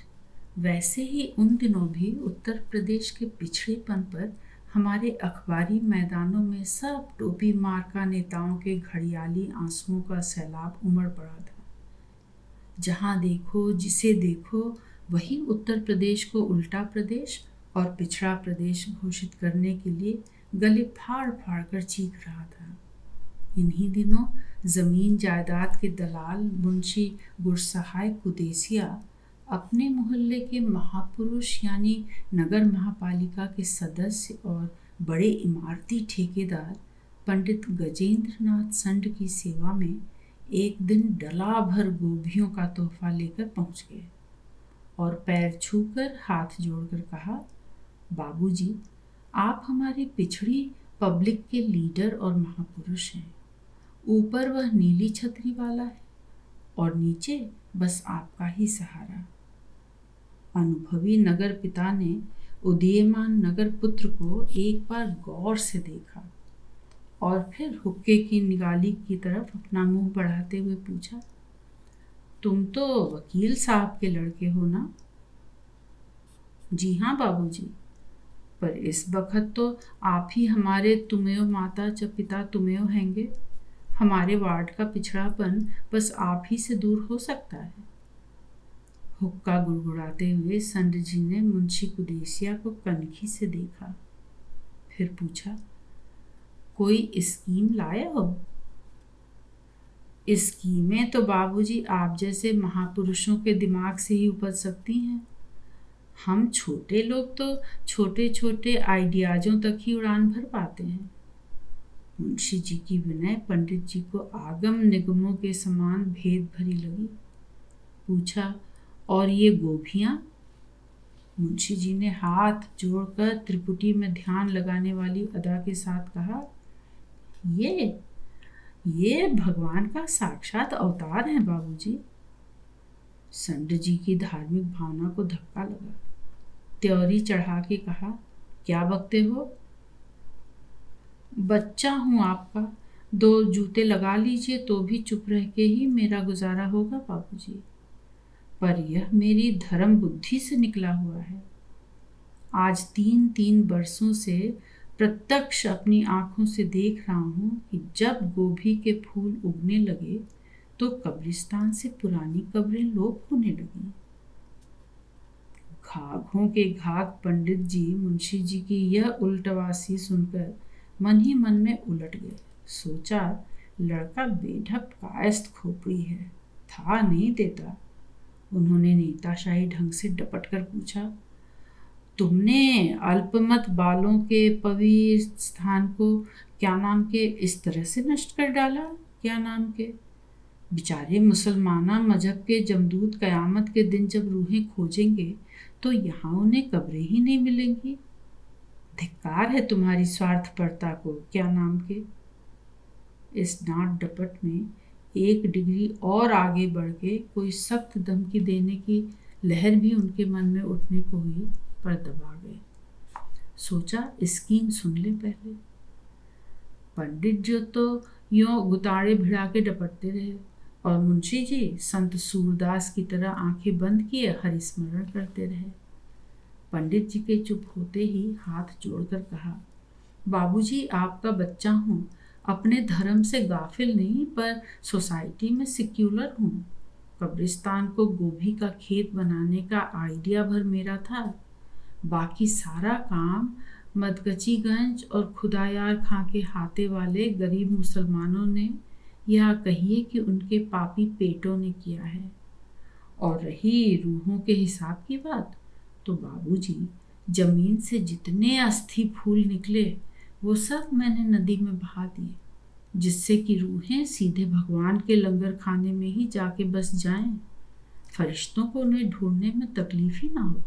वैसे ही उन दिनों भी उत्तर प्रदेश के पिछड़ेपन पर हमारे अखबारी मैदानों में सब टोपी मार्का नेताओं के घड़ियाली आंसुओं का सैलाब उमड़ पड़ा था। जहाँ देखो जिसे देखो वही उत्तर प्रदेश को उल्टा प्रदेश और पिछड़ा प्रदेश घोषित करने के लिए गले फाड़ फाड़ कर चीख रहा था। इन्हीं दिनों जमीन जायदाद के दलाल मुंशी गुरसहाय कुदेसिया अपने मोहल्ले के महापुरुष यानी नगर महापालिका के सदस्य और बड़े इमारती ठेकेदार पंडित गजेंद्र नाथ संड की सेवा में एक दिन डला भर गोभियों का तोहफा लेकर पहुंच गए और पैर छूकर हाथ जोड़कर कहा, बाबूजी, आप हमारी पिछड़ी पब्लिक के लीडर और महापुरुष हैं। ऊपर वह नीली छतरी वाला है और नीचे बस आपका ही सहारा। अनुभवी नगर पिता ने उदीयमान नगर पुत्र को एक बार गौर से देखा और फिर हुक्के की निगाली की तरफ अपना मुंह बढ़ाते हुए पूछा, तुम तो वकील साहब के लड़के हो ना? जी हाँ बाबूजी, पर इस वक्त तो आप ही हमारे तुमेव माता च पिता तुमेव हैंगे। हमारे वार्ड का पिछड़ापन बस आप ही से दूर हो सकता है। हुक्का गुड़गुड़ाते हुए संत जी ने मुंशी कुदेसिया को कनखी से देखा, फिर पूछा, कोई स्कीम लाए हो? स्कीमें तो बाबूजी आप जैसे महापुरुषों के दिमाग से ही उपज सकती हैं। हम छोटे लोग तो छोटे छोटे आइडियाजों तक ही उड़ान भर पाते हैं। मुंशी जी की विनय पंडित जी को आगम निगमों के समान भेद भरी लगी। पूछा, और ये गोभियां? मुंशी जी ने हाथ जोड़कर त्रिपुटी में ध्यान लगाने वाली अदा के साथ कहा, ये भगवान का साक्षात अवतार है बाबूजी। संत जी की धार्मिक भावना को धक्का लगा। त्योरी चढ़ा के कहा, क्या बकते हो? बच्चा हूं आपका, 2 जूते लगा लीजिए तो भी चुप रह के ही मेरा गुजारा होगा बाबूजी। पर यह मेरी धर्म बुद्धि से निकला हुआ है। आज 3 वर्षों से प्रत्यक्ष अपनी आंखों से देख रहा हूं कि जब गोभी के फूल उगने लगे तो कब्रिस्तान से पुरानी कब्रें लोप होने लगी। घाघों के घाघ पंडित जी मुंशी जी की यह उल्टवासी सुनकर मन ही मन में उलट गए। सोचा, लड़का बेढप कायस्थ खोपड़ी है, था नहीं देता। उन्होंने नेताशाही ढंग से डपट कर पूछा, तुमने अल्पमत बालों के पवित्र स्थान को क्या नाम के इस तरह से नष्ट कर डाला? क्या नाम के बेचारे मुसलमाना मजहब के जमदूत कयामत के दिन जब रूहें खोजेंगे तो यहाँ उन्हें कब्रें ही नहीं मिलेंगी। धिक्कार है तुम्हारी स्वार्थपरता को। क्या नाम के इस डांट डपट में 1 डिग्री और आगे बढ़ के कोई सख्त धमकी देने की लहर भी उनके मन में उठने को हुई, पर दबा गए। सोचा, स्कीम सुन ले पहले। पंडित जो तो यूं गुताड़े भिड़ा के डपटते रहे और मुंशी जी संत सूरदास की तरह आंखें बंद किए हरिस्मरण करते रहे। पंडित जी के चुप होते ही हाथ जोड़कर कहा, बाबूजी आपका बच्चा हूँ, अपने धर्म से गाफिल नहीं, पर सोसाइटी में सिक्युलर हूँ। कब्रिस्तान को गोभी का खेत बनाने का आइडिया भर मेरा था, बाकी सारा काम मदगचीगंज और खुदायार खां के हाथे वाले गरीब मुसलमानों ने, या कहिए कि उनके पापी पेटों ने किया है। और रही रूहों के हिसाब की बात, तो बाबूजी जमीन से जितने अस्थि फूल निकले वो सब मैंने नदी में बहा दिए, जिससे कि रूहें सीधे भगवान के लंगर खाने में ही जाके बस जाएं, फरिश्तों को उन्हें ढूंढने में तकलीफ ही ना हो।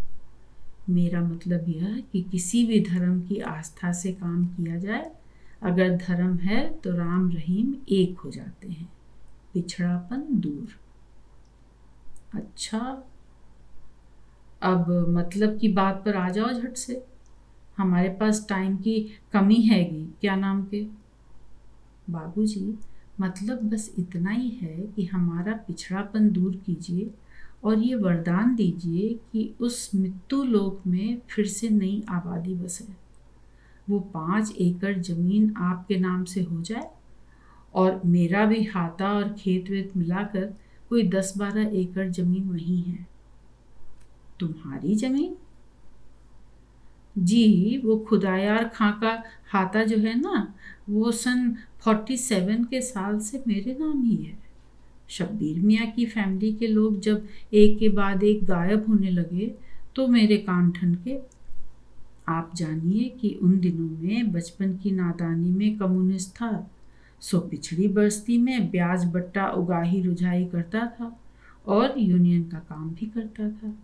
मेरा मतलब यह है कि किसी भी धर्म की आस्था से काम किया जाए, अगर धर्म है तो राम रहीम एक हो जाते हैं, पिछड़ापन दूर। अच्छा, अब मतलब की बात पर आ जाओ झट से, हमारे पास टाइम की कमी हैगी। क्या नाम के बाबूजी, मतलब बस इतना ही है कि हमारा पिछड़ापन दूर कीजिए और ये वरदान दीजिए कि उस मृत्यु लोक में फिर से नई आबादी बसे। वो 5 एकड़ जमीन आपके नाम से हो जाए और मेरा भी हाथा और खेत वेत मिलाकर कोई 10-12 एकड़ जमीन वहीं है। तुम्हारी जमीन? जी, वो खुदायार खां का हाथा जो है ना, वो सन 47 के साल से मेरे नाम ही है। शब्बीर मियाँ की फैमिली के लोग जब एक के बाद एक गायब होने लगे तो मेरे कान ठनके। आप जानिए कि उन दिनों में बचपन की नादानी में कम्युनिस्ट था, सो पिछड़ी बस्ती में ब्याज बट्टा उगाही रुझाई करता था और यूनियन का काम भी करता था।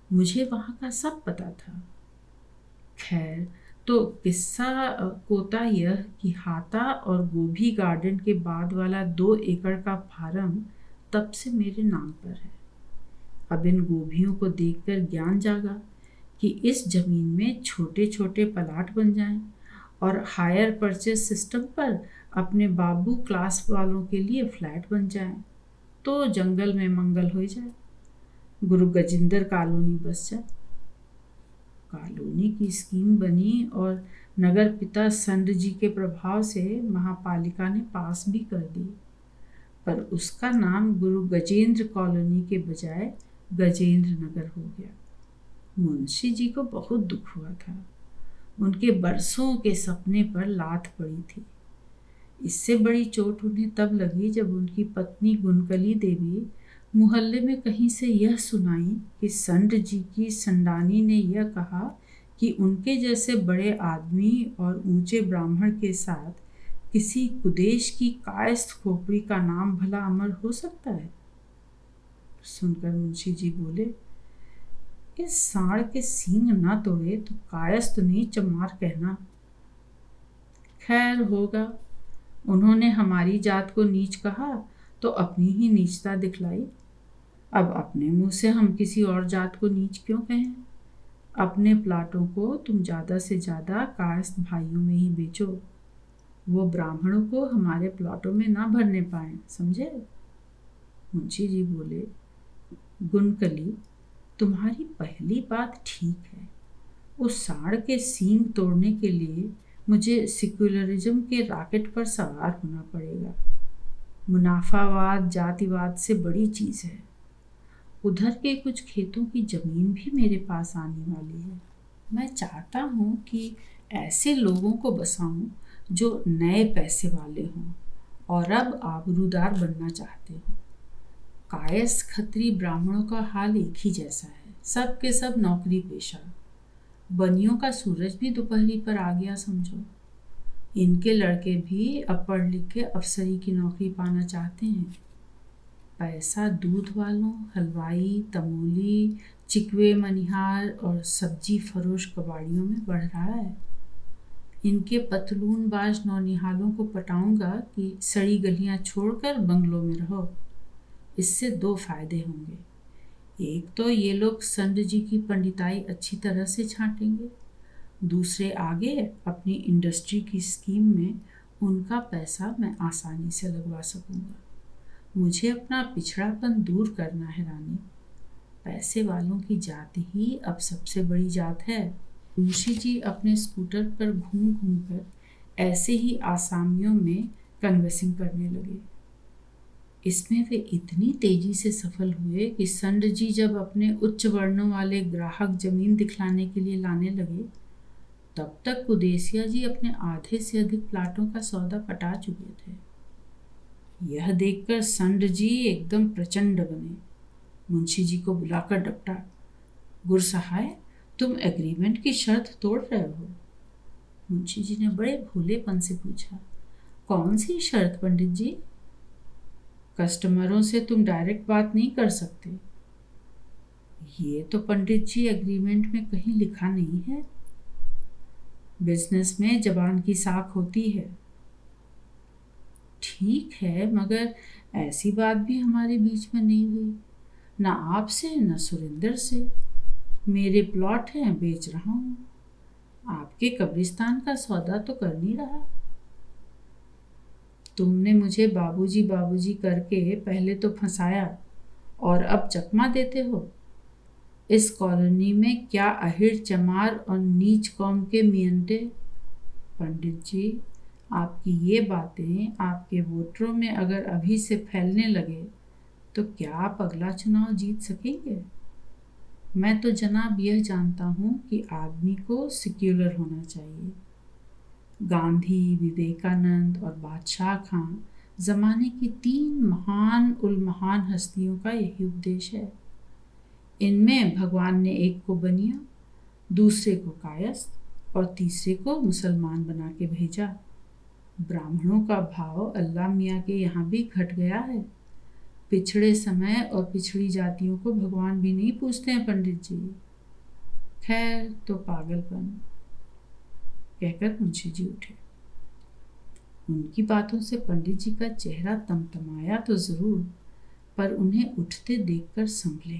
मुझे वहाँ का सब पता था। खैर, तो किस्सा कोता यह कि हाथा और गोभी गार्डन के बाद वाला 2 एकड़ का फार्म तब से मेरे नाम पर है। अब इन गोभियों को देखकर ज्ञान जागा कि इस जमीन में छोटे छोटे प्लाट बन जाएं और हायर परचेस सिस्टम पर अपने बाबू क्लास वालों के लिए फ्लैट बन जाएं, तो जंगल में मंगल हो जाए, गुरु गजिंदर कॉलोनी बस जाए। कॉलोनी की स्कीम बनी और नगर पिता संत जी के प्रभाव से महापालिका ने पास भी कर दी, पर उसका नाम गुरु गजेंद्र कॉलोनी के बजाय गजेंद्र नगर हो गया। मुंशी जी को बहुत दुख हुआ था। उनके बरसों के सपने पर लात पड़ी थी। इससे बड़ी चोट उन्हें तब लगी जब उनकी पत्नी गुनकली देवी मोहल्ले में कहीं से यह सुनाई कि संत जी की संडानी ने यह कहा कि उनके जैसे बड़े आदमी और ऊंचे ब्राह्मण के साथ किसी कुदेश की कायस्थ खोपड़ी का नाम भला अमर हो सकता है। सुनकर मुंशी जी बोले, इस सांड के सींग ना तोड़े तो कायस्थ नहीं चमार कहना। खैर होगा, उन्होंने हमारी जात को नीच कहा तो अपनी ही नीचता दिखलाई। अब अपने मुंह से हम किसी और जात को नीच क्यों कहें? अपने प्लाटों को तुम ज़्यादा से ज़्यादा कायस्थ भाइयों में ही बेचो, वो ब्राह्मणों को हमारे प्लाटों में ना भरने पाए, समझे? मुंशी जी बोले, गुनकली, तुम्हारी पहली बात ठीक है। उस सांड के सींग तोड़ने के लिए मुझे सेक्युलरिज्म के रॉकेट पर सवार होना पड़ेगा। मुनाफावाद जातिवाद से बड़ी चीज़ है। उधर के कुछ खेतों की जमीन भी मेरे पास आने वाली है। मैं चाहता हूँ कि ऐसे लोगों को बसाऊं जो नए पैसे वाले हों और अब आबरूदार बनना चाहते हों। कायस्थ खत्री ब्राह्मणों का हाल एक ही जैसा है, सब के सब नौकरी पेशा। बनियों का सूरज भी दोपहरी पर आ गया समझो। इनके लड़के भी अब पढ़ लिख के अफसरी की नौकरी पाना चाहते हैं। पैसा दूध वालों, हलवाई, तमोली, चिकवे मनिहार और सब्जी फरोश कबाड़ियों में बढ़ रहा है। इनके पतलूनबाज नौनिहालों को पटाऊंगा कि सड़ी गलियां छोड़कर बंगलों में रहो। इससे दो फायदे होंगे। एक तो ये लोग संत जी की पंडिताई अच्छी तरह से छांटेंगे, दूसरे आगे अपनी इंडस्ट्री की स्कीम में उनका पैसा मैं आसानी से लगवा सकूंगा। मुझे अपना पिछड़ापन दूर करना है रानी। पैसे वालों की जात ही अब सबसे बड़ी जात है। मुंशी जी अपने स्कूटर पर घूम घूम कर ऐसे ही आसामियों में कन्वर्सिंग करने लगे। इसमें वे इतनी तेजी से सफल हुए कि संत जी जब अपने उच्च वर्णों वाले ग्राहक जमीन दिखलाने के लिए लाने लगे, तब तक कुदेसिया जी अपने आधे से अधिक प्लाटों का सौदा पटा चुके थे। यह देखकर संत जी एकदम प्रचंड बने। मुंशी जी को बुलाकर डपटा, गुरसहाय, तुम एग्रीमेंट की शर्त तोड़ रहे हो? मुंशी जी ने बड़े भोलेपन से पूछा, कौन सी शर्त पंडित जी? कस्टमरों से तुम डायरेक्ट बात नहीं कर सकते। ये तो पंडित जी एग्रीमेंट में कहीं लिखा नहीं है। बिजनेस में जबान की साख होती है। ठीक है, मगर ऐसी बात भी हमारे बीच में नहीं हुई, ना आपसे न सुरेंद्र से। मेरे प्लॉट हैं, बेच रहा हूँ। आपके कब्रिस्तान का सौदा तो कर नहीं रहा। तुमने मुझे बाबूजी बाबूजी करके पहले तो फंसाया और अब चकमा देते हो। इस कॉलोनी में क्या अहिर चमार और नीच कौम के मियंटे। पंडित जी, आपकी ये बातें आपके वोटरों में अगर अभी से फैलने लगे तो क्या आप अगला चुनाव जीत सकेंगे? मैं तो जनाब यह जानता हूँ कि आदमी को सेक्युलर होना चाहिए। गांधी, विवेकानंद और बादशाह खां जमाने की 3 महान उलमहान हस्तियों का यही उपदेश है। इनमें भगवान ने एक को बनिया, दूसरे को कायस्थ और तीसरे को मुसलमान बना के भेजा। ब्राह्मणों का भाव अल्लाह मियाँ के यहाँ भी घट गया है। पिछड़े समय और पिछड़ी जातियों को भगवान भी नहीं पूछते हैं पंडित जी। खैर, तो पागलपन, कहकर मुंशी जी उठे। उनकी बातों से पंडित जी का चेहरा तमतमाया तो जरूर, पर उन्हें उठते देखकर संभले।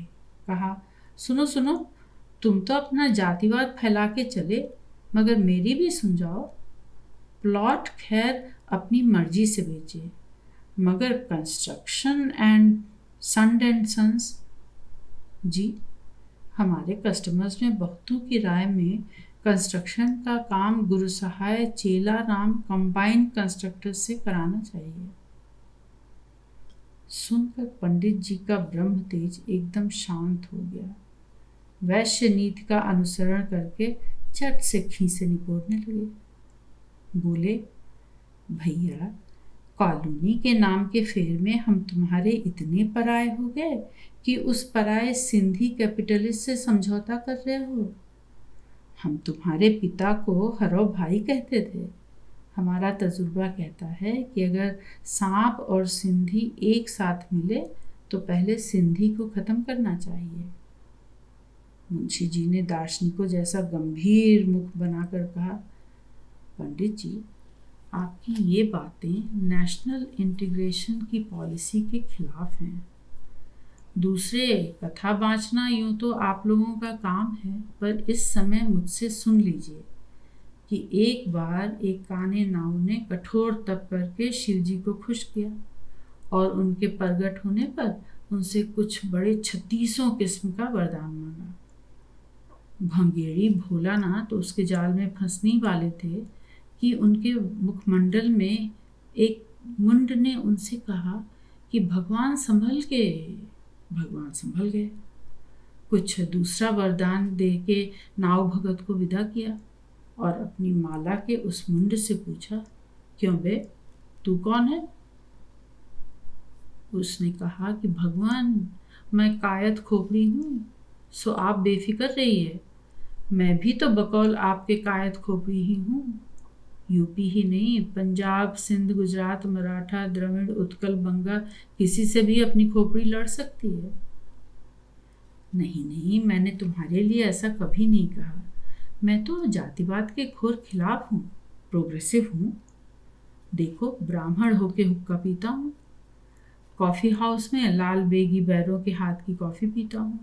कहा, सुनो सुनो, तुम तो अपना जातिवाद फैला के चले, मगर मेरी भी सुन जाओ। प्लॉट खैर अपनी मर्जी से बेचे, मगर कंस्ट्रक्शन एंड सन्स जी, हमारे कस्टमर्स में बहुतों की राय में कंस्ट्रक्शन का काम गुरु सहाय चेला राम कंबाइंड कंस्ट्रक्टर्स से कराना चाहिए। सुनकर पंडित जी का ब्रह्म तेज एकदम शांत हो गया। वैश्य नीति का अनुसरण करके चट से खीसे निपोड़ने लगे। बोले, भैया, कॉलोनी के नाम के फेर में हम तुम्हारे इतने पराये हो गए कि उस पराये सिंधी कैपिटलिस्ट से समझौता कर रहे हो। हम तुम्हारे पिता को हरो भाई कहते थे। हमारा तजुर्बा कहता है कि अगर सांप और सिंधी एक साथ मिले तो पहले सिंधी को खत्म करना चाहिए। मुंशी जी ने दार्शनिकों जैसा गंभीर मुख बनाकर कहा, पंडित जी, आपकी ये बातें नेशनल इंटीग्रेशन की पॉलिसी के खिलाफ हैं। दूसरे कथा बाँचना यूं तो आप लोगों का काम है, पर इस समय मुझसे सुन लीजिए कि एक बार एक काने नाव ने कठोर तप करके शिव जी को खुश किया और उनके प्रगट होने पर उनसे कुछ बड़े 36 किस्म का वरदान मांगा। भंगेड़ी भोलानाथ तो उसके जाल में फंसने वाले थे कि उनके मुखमंडल में एक मुंड ने उनसे कहा कि भगवान संभल गए। कुछ दूसरा वरदान दे के नाव भगत को विदा किया और अपनी माला के उस मुंड से पूछा, क्यों बे, तू कौन है? उसने कहा कि भगवान, मैं कायत खोपड़ी हूँ, सो आप बेफिक्र रहिए। मैं भी तो बकौल आपके कायत खोपड़ी ही हूँ। यूपी ही नहीं, पंजाब, सिंध, गुजरात, मराठा, द्रविड़, उत्कल, बंगा, किसी से भी अपनी खोपड़ी लड़ सकती है। नहीं, मैंने तुम्हारे लिए ऐसा कभी नहीं कहा। मैं तो जातिवाद के घोर खिलाफ हूँ, प्रोग्रेसिव हूँ। देखो, ब्राह्मण होके हुक्का पीता हूँ, कॉफ़ी हाउस में लाल बेगी बैरों के हाथ की कॉफ़ी पीता हूँ।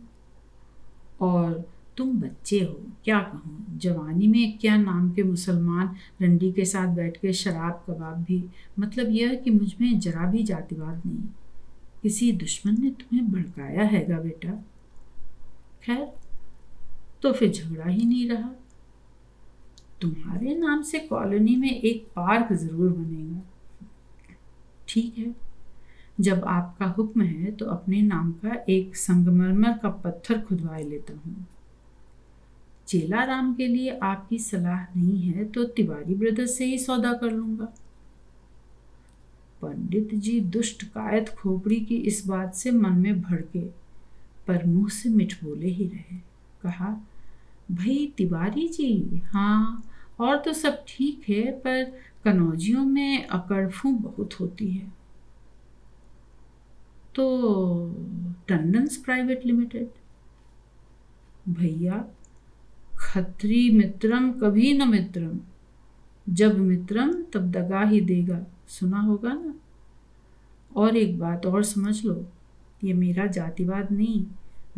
और तुम बच्चे हो, क्या कहूँ, जवानी में क्या नाम के मुसलमान रंडी के साथ बैठ के शराब कबाब भी। मतलब यह है कि मुझ में जरा भी जातिवाद नहीं। किसी दुश्मन ने तुम्हें भड़काया हैगा बेटा। खैर, तो फिर झगड़ा ही नहीं रहा। तुम्हारे नाम से कॉलोनी में एक पार्क जरूर बनेगा। ठीक है, जब आपका हुक्म है तो अपने नाम का एक संगमरमर का पत्थर खुदवाए लेता हूँ। चेला राम के लिए आपकी सलाह नहीं है तो तिवारी ब्रदर्स से ही सौदा कर लूंगा। पंडित जी दुष्ट कायत खोपड़ी की इस बात से मन में भड़के, पर मुंह से मिठ बोले ही रहे। कहा, भाई तिवारी जी, हाँ, और तो सब ठीक है, पर कनौजियों में अकड़फू बहुत होती है। तो टंडन्स प्राइवेट लिमिटेड। भैया, खत्री मित्रम कभी न मित्रम, जब मित्रम तब दगा ही देगा, सुना होगा ना। और एक बात और समझ लो, ये मेरा जातिवाद नहीं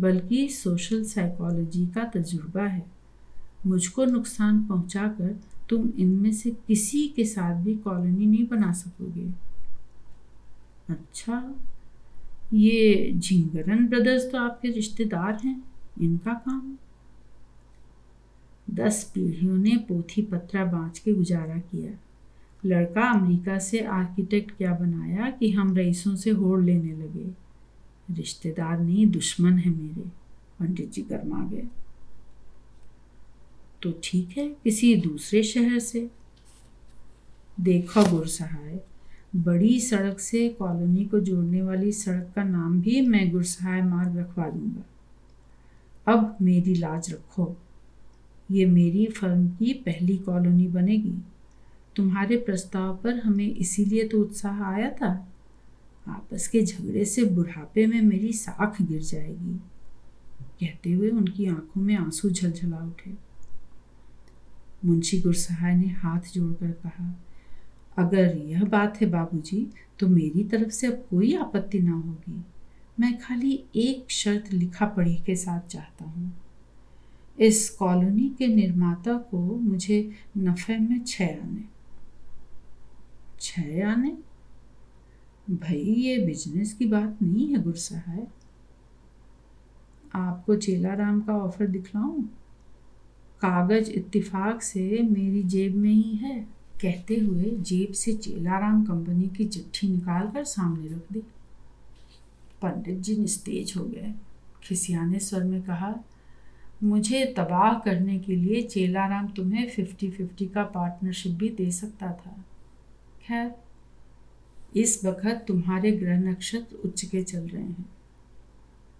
बल्कि सोशल साइकोलॉजी का तजुर्बा है। मुझको नुकसान पहुंचाकर तुम इनमें से किसी के साथ भी कॉलोनी नहीं बना सकोगे। अच्छा, ये झिंगरन ब्रदर्स तो आपके रिश्तेदार हैं, इनका काम? 10 पीढ़ियों ने पोथी पत्रा बाँच के गुजारा किया। लड़का अमेरिका से आर्किटेक्ट क्या बनाया कि हम रईसों से होड़ लेने लगे। रिश्तेदार नहीं, दुश्मन है मेरे। पंडित जी गरमा गए। तो ठीक है, किसी दूसरे शहर से। देखो गुरसहाय, बड़ी सड़क से कॉलोनी को जोड़ने वाली सड़क का नाम भी मैं गुरसहाय मार्ग रखवा दूंगा। अब मेरी लाज रखो, ये मेरी फर्म की पहली कॉलोनी बनेगी। तुम्हारे प्रस्ताव पर हमें इसीलिए तो उत्साह आया था। आपस के झगड़े से बुढ़ापे में मेरी साख गिर जाएगी। कहते हुए उनकी आंखों में आंसू झलझला उठे। मुंशी गुरसहाय ने हाथ जोड़कर कहा, अगर यह बात है बाबूजी, तो मेरी तरफ से अब कोई आपत्ति ना होगी। मैं खाली एक शर्त लिखा पढ़ी के साथ चाहता हूँ। इस कॉलोनी के निर्माता को मुझे नफे में 6 आने। 6 आने? भाई, ये बिजनेस की बात नहीं है गुरसहाय। आपको चेलाराम का ऑफर दिखलाऊं? कागज इत्तेफाक से मेरी जेब में ही है, कहते हुए जेब से चेलाराम कंपनी की चिट्ठी निकालकर सामने रख दी। पंडित जी निस्तेज हो गए। खिसियाने स्वर में कहा, मुझे तबाह करने के लिए चेलाराम तुम्हें 50-50 का पार्टनरशिप भी दे सकता था। खैर, इस वक्त तुम्हारे ग्रह नक्षत्र उच्च के चल रहे हैं,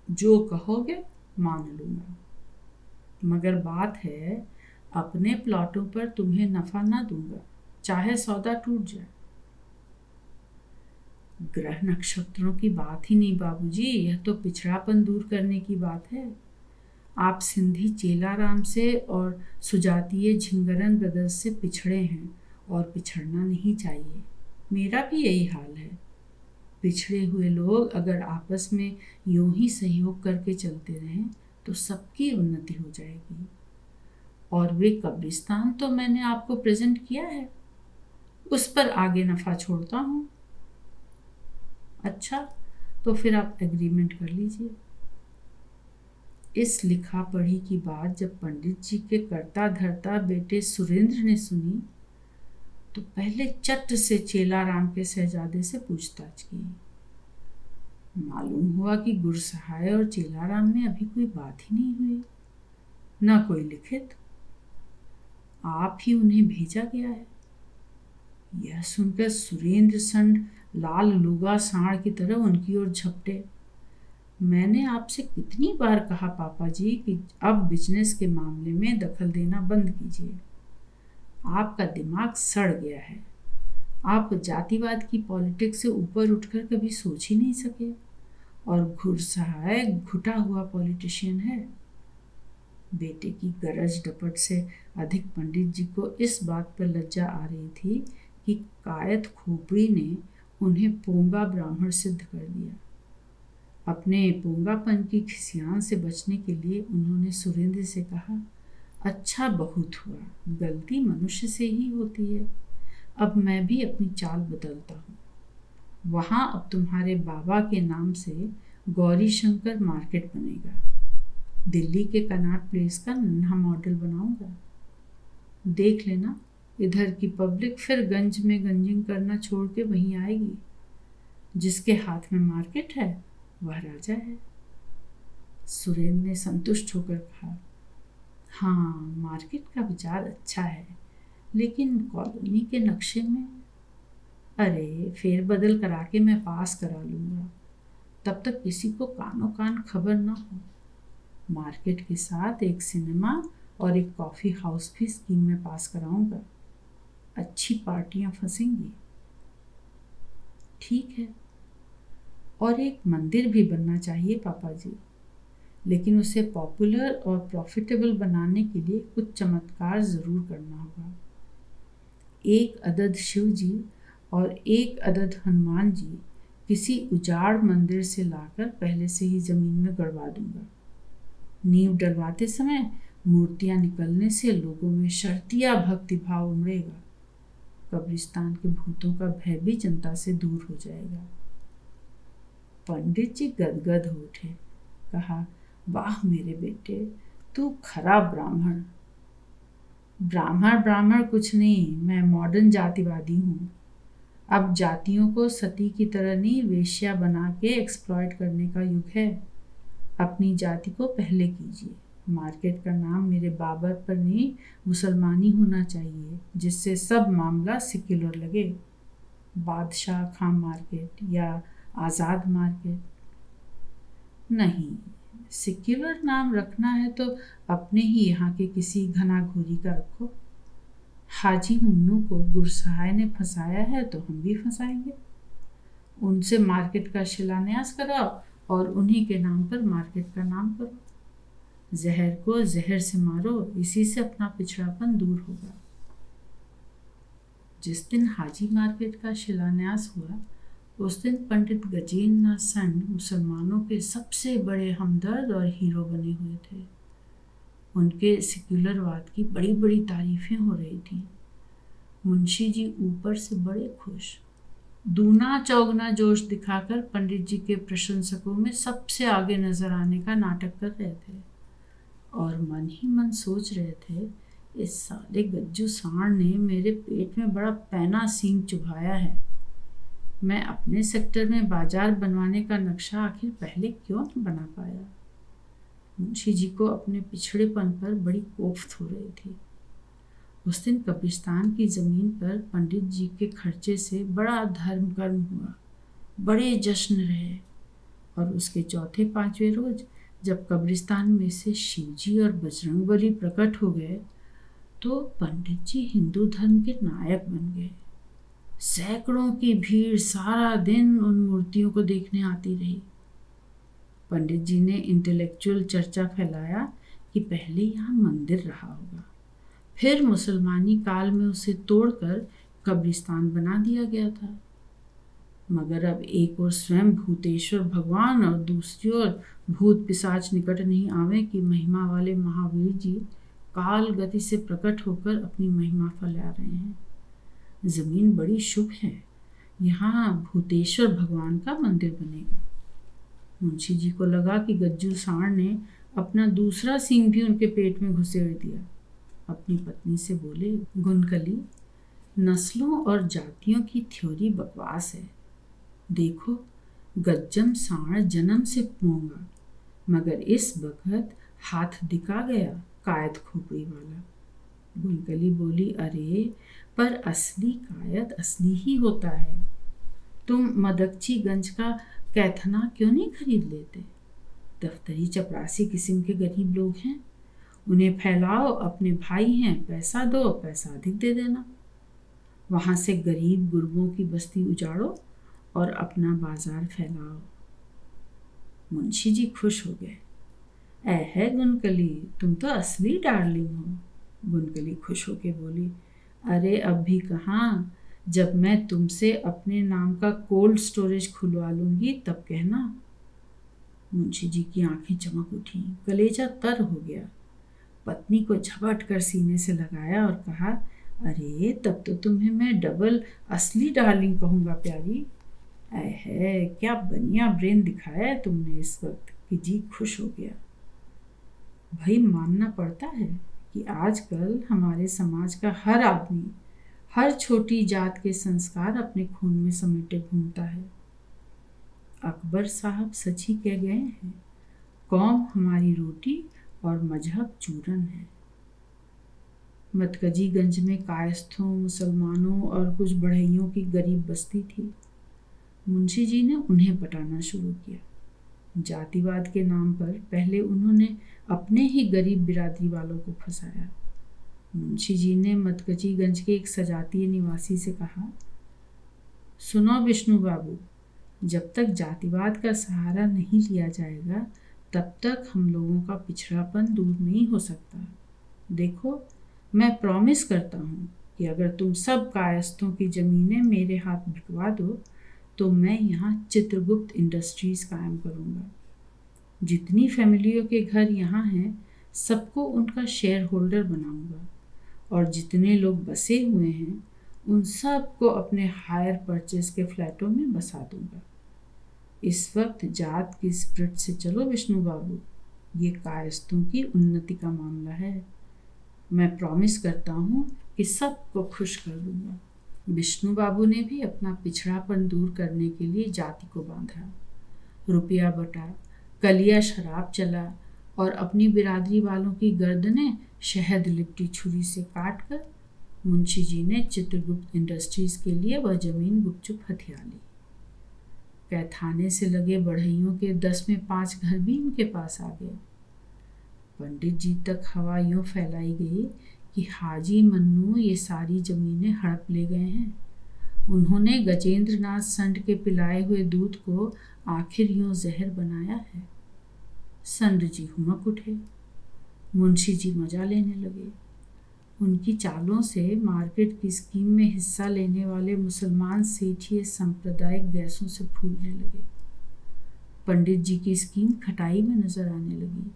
जो कहोगे मान लूंगा, मगर बात है अपने प्लॉटों पर तुम्हें नफा ना दूंगा, चाहे सौदा टूट जाए। ग्रह नक्षत्रों की बात ही नहीं बाबूजी, यह तो पिछड़ापन दूर करने की बात है। आप सिंधी चेलाराम से और सुजातीय झिंगरन ब्रदर्स से पिछड़े हैं और पिछड़ना नहीं चाहिए। मेरा भी यही हाल है। पिछड़े हुए लोग अगर आपस में यूं ही सहयोग करके चलते रहें तो सबकी उन्नति हो जाएगी। और वे कब्रिस्तान तो मैंने आपको प्रेजेंट किया है, उस पर आगे नफा छोड़ता हूँ। अच्छा, तो फिर आप एग्रीमेंट कर लीजिए। इस लिखा पढ़ी की बात जब पंडित जी के करता धरता बेटे सुरेंद्र ने सुनी तो पहले चट से चेलाराम के शहजादे से पूछताछ की। मालूम हुआ कि गुरसहाय और चेलाराम में अभी कोई बात ही नहीं हुई, न कोई लिखित। आप ही उन्हें भेजा गया है। यह सुनकर सुरेंद्र संड लाल लूगा सांड की तरह उनकी ओर झपटे। मैंने आपसे कितनी बार कहा पापा जी कि अब बिजनेस के मामले में दखल देना बंद कीजिए। आपका दिमाग सड़ गया है। आप जातिवाद की पॉलिटिक्स से ऊपर उठकर कभी सोच ही नहीं सके, और घुड़सहाय घुटा हुआ पॉलिटिशियन है। बेटे की गरज डपट से अधिक पंडित जी को इस बात पर लज्जा आ रही थी कि कायत खोपड़ी ने उन्हें पोंगा ब्राह्मण सिद्ध कर दिया। अपने पोंगापन की खिसियान से बचने के लिए उन्होंने सुरेंद्र से कहा, अच्छा बहुत हुआ, गलती मनुष्य से ही होती है। अब मैं भी अपनी चाल बदलता हूँ। वहाँ अब तुम्हारे बाबा के नाम से गौरी शंकर मार्केट बनेगा। दिल्ली के कनॉट प्लेस का नन्हा मॉडल बनाऊंगा। देख लेना, इधर की पब्लिक फिर गंज में गंजिंग करना छोड़ के वहीं आएगी। जिसके हाथ में मार्केट है वह राजा है। सुरेंद्र ने संतुष्ट होकर कहा, हाँ, मार्केट का विचार अच्छा है, लेकिन कॉलोनी के नक्शे में। अरे, फेर बदल करा के मैं पास करा लूंगा, तब तक किसी को कानों कान खबर न हो। मार्केट के साथ एक सिनेमा और एक कॉफी हाउस भी स्कीम में पास कराऊंगा। अच्छी पार्टियां फंसेंगी। ठीक है, और एक मंदिर भी बनना चाहिए पापा जी, लेकिन उसे पॉपुलर और प्रॉफिटेबल बनाने के लिए कुछ चमत्कार जरूर करना होगा। एक अदद शिव जी और एक अदद हनुमान जी किसी उजाड़ मंदिर से लाकर पहले से ही जमीन में गड़वा दूंगा। नींव डलवाते समय मूर्तियां निकलने से लोगों में शर्तिया भक्ति भाव उमड़ेगा। कब्रिस्तान के भूतों का भय भी जनता से दूर हो जाएगा। पंडित जी गदगद हो उठे। कहा, वाह मेरे बेटे, तू खरा ब्राह्मण। ब्राह्मण कुछ नहीं, मैं मॉडर्न जातिवादी हूँ। अब जातियों को सती की तरह नहीं वेश्या बना के एक्सप्लॉइट करने का युग है। अपनी जाति को पहले कीजिए। मार्केट का नाम मेरे बाबर पर नहीं मुसलमानी होना चाहिए, जिससे सब मामला सेक्युलर लगे। बादशाह खां मार्केट या आज़ाद मार्केट नहीं, सेक्युलर नाम रखना है तो अपने ही यहाँ के किसी घनाघोरी का रखो। हाजी मुन्नू को गुरसहाय ने फंसाया है तो हम भी फंसाएंगे। उनसे मार्केट का शिलान्यास कराओ और उन्हीं के नाम पर मार्केट का नाम करो। जहर को जहर से मारो, इसी से अपना पिछड़ापन दूर होगा। जिस दिन हाजी मार्केट का शिलान्यास हुआ उस दिन पंडित गजेंद्र नाथ संड मुसलमानों के सबसे बड़े हमदर्द और हीरो बने हुए थे। उनके सेक्युलरवाद की बड़ी बड़ी तारीफें हो रही थी। मुंशी जी ऊपर से बड़े खुश। दूना चौगना जोश दिखाकर पंडित जी के प्रशंसकों में सबसे आगे नजर आने का नाटक कर रहे थे और मन ही मन सोच रहे थे, इस साले गज्जू सांड ने मेरे पेट में बड़ा पैना सींग चुभाया है। मैं अपने सेक्टर में बाजार बनवाने का नक्शा आखिर पहले क्यों नहीं बना पाया। मुंशी जी को अपने पिछड़ेपन पर बड़ी कोफ्त हो रही थी। उस दिन कब्रिस्तान की जमीन पर पंडित जी के खर्चे से बड़ा धर्म कर्म हुआ, बड़े जश्न रहे और उसके चौथे पांचवें रोज जब कब्रिस्तान में से शिवजी और बजरंगबली प्रकट हो गए तो पंडित जी हिंदू धर्म के नायक बन गए। सैकड़ों की भीड़ सारा दिन उन मूर्तियों को देखने आती रही। पंडित जी ने इंटेलेक्चुअल चर्चा फैलाया कि पहले यहाँ मंदिर रहा होगा, फिर मुसलमानी काल में उसे तोड़कर कब्रिस्तान बना दिया गया था। मगर अब एक ओर स्वयं भूतेश्वर भगवान और दूसरी ओर भूत पिशाच निकट नहीं आवे कि महिमा वाले महावीर जी काल गति से प्रकट होकर अपनी महिमा फैला रहे हैं। जमीन बड़ी शुभ है, यहाँ भूतेश्वर भगवान का मंदिर बनेगा। मुंशी जी को लगा कि गज्जू सांड ने अपना दूसरा सींग भी उनके पेट में घुसेड़ दिया। अपनी पत्नी से बोले, गुनकली, नस्लों और जातियों की थ्योरी बकवास है। देखो, गज्जम सांड जन्म से पोंगा, मगर इस वक्त हाथ दिखा गया कायद खोपड़ी वाला। गुनकली बोली, अरे पर असली कायद असली ही होता है। तुम मदकचीगंज का कैथना क्यों नहीं खरीद लेते? दफ्तरी चपरासी किस्म के गरीब लोग हैं, उन्हें फैलाओ, अपने भाई हैं, पैसा दो, पैसा अधिक दे देना। वहां से गरीब गुरबों की बस्ती उजाड़ो और अपना बाजार फैलाओ। मुंशी जी खुश हो गए। ऐ गुनकली, तुम तो असली डार्लिंग हो। गुनकली खुश होके बोली, अरे अब भी कहाँ, जब मैं तुमसे अपने नाम का कोल्ड स्टोरेज खुलवा लूंगी तब कहना। मुंशी जी की आंखें चमक उठी, कलेजा तर हो गया। पत्नी को झपट कर सीने से लगाया और कहा, अरे तब तो तुम्हें मैं डबल असली डार्लिंग कहूँगा प्यारी। ऐ क्या बनिया ब्रेन दिखाया है तुमने इस वक्त कि जी खुश हो गया। भाई मानना पड़ता है कि आजकल हमारे समाज का हर आदमी हर छोटी जात के संस्कार अपने खून में समेटे घूमता है। अकबर साहब सच ही कह गए हैं, कौम हमारी रोटी और मजहब चूरन है। मतकजीगंज में कायस्थों, मुसलमानों और कुछ बढ़इयों की गरीब बस्ती थी। मुंशी जी ने उन्हें पटाना शुरू किया। जातिवाद के नाम पर पहले उन्होंने अपने ही गरीब बिरादरी वालों को फंसाया। मुंशी जी ने मतकजीगंज के एक सजातीय निवासी से कहा, सुनो विष्णु बाबू, जब तक जातिवाद का सहारा नहीं लिया जाएगा तब तक हम लोगों का पिछड़ापन दूर नहीं हो सकता। देखो, मैं प्रॉमिस करता हूँ कि अगर तुम सब कायस्थों की ज़मीनें मेरे हाथ भिजवा दो तो मैं यहाँ चित्रगुप्त इंडस्ट्रीज़ कायम करूँगा। जितनी फैमिलियों के घर यहाँ हैं सबको उनका शेयर होल्डर बनाऊँगा और जितने लोग बसे हुए हैं उन सब को अपने हायर परचेज के फ्लैटों में बसा दूँगा। इस वक्त जात की स्प्रिट से चलो विष्णु बाबू, ये कायस्थों की उन्नति का मामला है। मैं प्रॉमिस करता हूँ कि सबको खुश कर दूँगा। विष्णु बाबू ने भी अपना पिछड़ापन दूर करने के लिए जाति को बांधा, रुपया बटा, कलिया शराब चला और अपनी बिरादरी वालों की गर्दनें शहद लिपटी छुरी से काटकर मुंशी जी ने चित्रगुप्त इंडस्ट्रीज के लिए वह जमीन गुपचुप हथिया ली। कैथाने से लगे बढ़इयों के 10 में 5 घर भी उनके पास आ गए। पंडित जी तक हवा यूं फैलाई गई कि हाजी मन्नू ये सारी जमीनें हड़प ले गए हैं। उन्होंने गजेंद्र नाथ संड के पिलाए हुए दूध को आखिर यूं जहर बनाया है। संड जी हुमक उठे, मुंशी जी मजा लेने लगे। उनकी चालों से मार्केट की स्कीम में हिस्सा लेने वाले मुसलमान सेठिए सांप्रदायिक गैसों से फूलने लगे। पंडित जी की स्कीम खटाई में नजर आने लगी।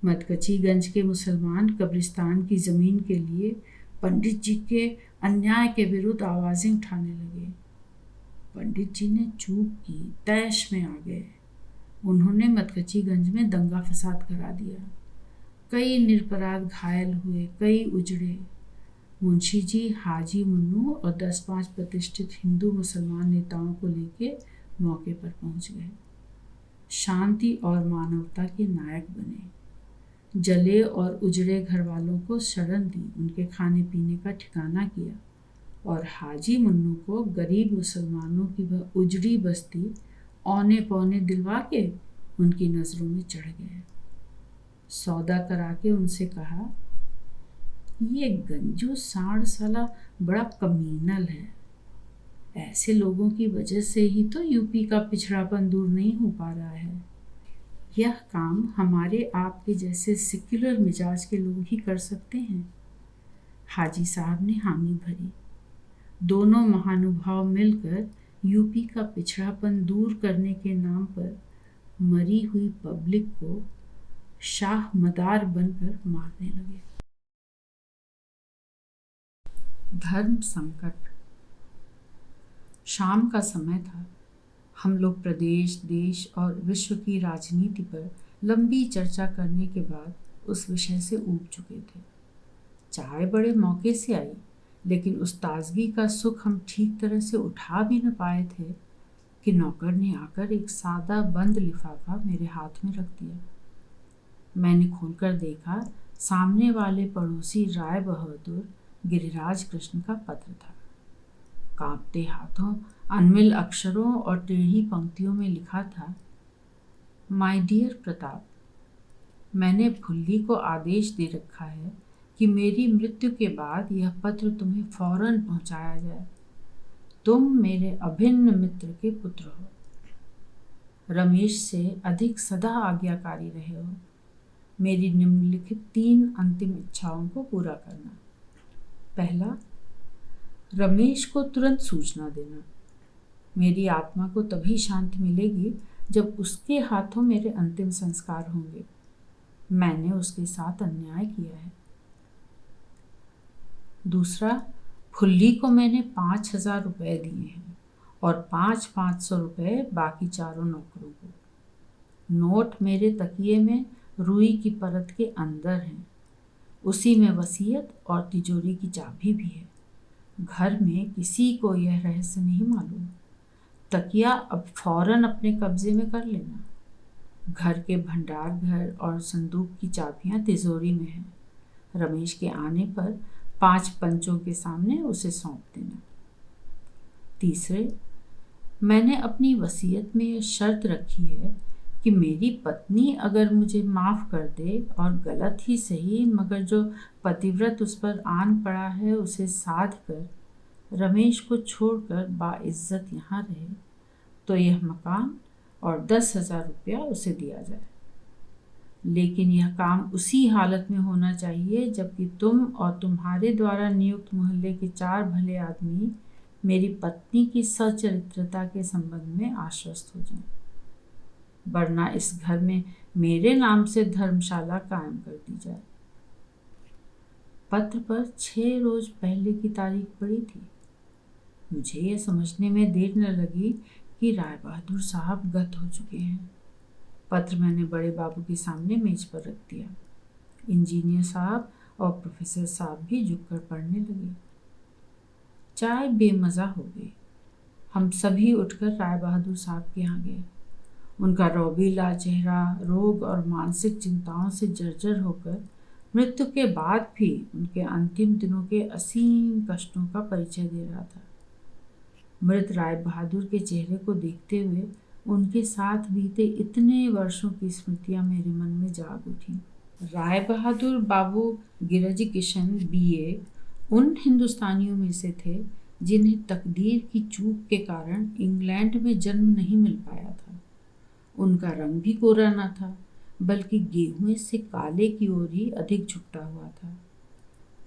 मतकचीगंज के मुसलमान कब्रिस्तान की ज़मीन के लिए पंडित जी के अन्याय के विरुद्ध आवाज़ें उठाने लगे। पंडित जी ने चूक की, तैश में आ गए। उन्होंने मदकचीगंज में दंगा फसाद करा दिया। कई निरपराध घायल हुए, कई उजड़े। मुंशी जी हाजी मुन्नू और 10-5 प्रतिष्ठित हिंदू मुसलमान नेताओं को लेके मौके पर पहुंच गए। शांति और मानवता के नायक बने। जले और उजड़े घर वालों को शरण दी, उनके खाने पीने का ठिकाना किया और हाजी मुन्नू को गरीब मुसलमानों की वह उजड़ी बस्ती औने पौने दिलवा के उनकी नज़रों में चढ़ गए। सौदा करा के उनसे कहा, ये गंजू सांड साला बड़ा कमीनल है। ऐसे लोगों की वजह से ही तो यूपी का पिछड़ापन दूर नहीं हो पा रहा है। यह काम हमारे आपके जैसे सेक्युलर मिजाज के लोग ही कर सकते हैं। हाजी साहब ने हामी भरी। दोनों महानुभाव मिलकर यूपी का पिछड़ापन दूर करने के नाम पर मरी हुई पब्लिक को शाह मदार बनकर मारने लगे। धर्म संकट। शाम का समय था। हम लोग प्रदेश, देश और विश्व की राजनीति पर लंबी चर्चा करने के बाद उस विषय से ऊब चुके थे। चाय बड़े मौके से आई, लेकिन उस ताजगी का सुख हम ठीक तरह से उठा भी न पाए थे कि नौकर ने आकर एक सादा बंद लिफाफा मेरे हाथ में रख दिया। मैंने खोलकर देखा, सामने वाले पड़ोसी राय बहादुर गिरिराज कृष्ण का पत्र था। कांपते हाथों अनमिल अक्षरों और टेढ़ी पंक्तियों में लिखा था, माय डियर प्रताप, मैंने फुल्ली को आदेश दे रखा है कि मेरी मृत्यु के बाद यह पत्र तुम्हें फौरन पहुंचाया जाए। तुम मेरे अभिन्न मित्र के पुत्र हो। रमेश से अधिक सदा आज्ञाकारी रहे हो। मेरी निम्नलिखित 3 अंतिम इच्छाओं को पूरा करना। पहला, रमेश को तुरंत सूचना देना। मेरी आत्मा को तभी शांति मिलेगी जब उसके हाथों मेरे अंतिम संस्कार होंगे। मैंने उसके साथ अन्याय किया है। दूसरा, फुल्ली को मैंने 5,000 रुपये दिए हैं और 500 रुपये बाकी चारों नौकरों को। नोट मेरे तकिए में रुई की परत के अंदर हैं। उसी में वसीयत और तिजोरी की चाबी भी है। घर में किसी को यह रहस्य नहीं मालूम। तकिया अब फौरन अपने कब्जे में कर लेना। घर के भंडार घर और संदूक की चाबियां तिजोरी में हैं। रमेश के आने पर 5 पंचों के सामने उसे सौंप देना। तीसरे, मैंने अपनी वसीयत में यह शर्त रखी है कि मेरी पत्नी अगर मुझे माफ़ कर दे और गलत ही सही मगर जो पतिव्रत उस पर आन पड़ा है उसे साध कर रमेश को छोड़कर बाइज्जत यहाँ रहे, तो यह मकान और 10,000 रुपया उसे दिया जाए। लेकिन यह काम उसी हालत में होना चाहिए जबकि तुम और तुम्हारे द्वारा नियुक्त मोहल्ले के 4 भले आदमी मेरी पत्नी की सचरित्रता के संबंध में आश्वस्त हो जाएं, वरना इस घर में मेरे नाम से धर्मशाला कायम कर दी जाए। पत्र पर 6 रोज पहले की तारीख पड़ी थी। मुझे यह समझने में देर न लगी कि राय बहादुर साहब गत हो चुके हैं। पत्र मैंने बड़े बाबू के सामने मेज पर रख दिया। इंजीनियर साहब और प्रोफेसर साहब भी झुककर पढ़ने लगे। चाय बेमज़ा हो गई। हम सभी उठकर राय बहादुर साहब के यहाँ गए। उनका रौबीला चेहरा रोग और मानसिक चिंताओं से जर्जर होकर मृत्यु के बाद भी उनके अंतिम दिनों के असीम कष्टों का परिचय दे रहा था। मृत राय बहादुर के चेहरे को देखते हुए उनके साथ बीते इतने वर्षों की स्मृतियां मेरे मन में जाग उठी। राय बहादुर बाबू गिरजी किशन BA उन हिंदुस्तानियों में से थे जिन्हें तकदीर की चूक के कारण इंग्लैंड में जन्म नहीं मिल पाया था। उनका रंग भी गोरा न था, बल्कि गेहुए से काले की ओर ही अधिक झुकता हुआ था।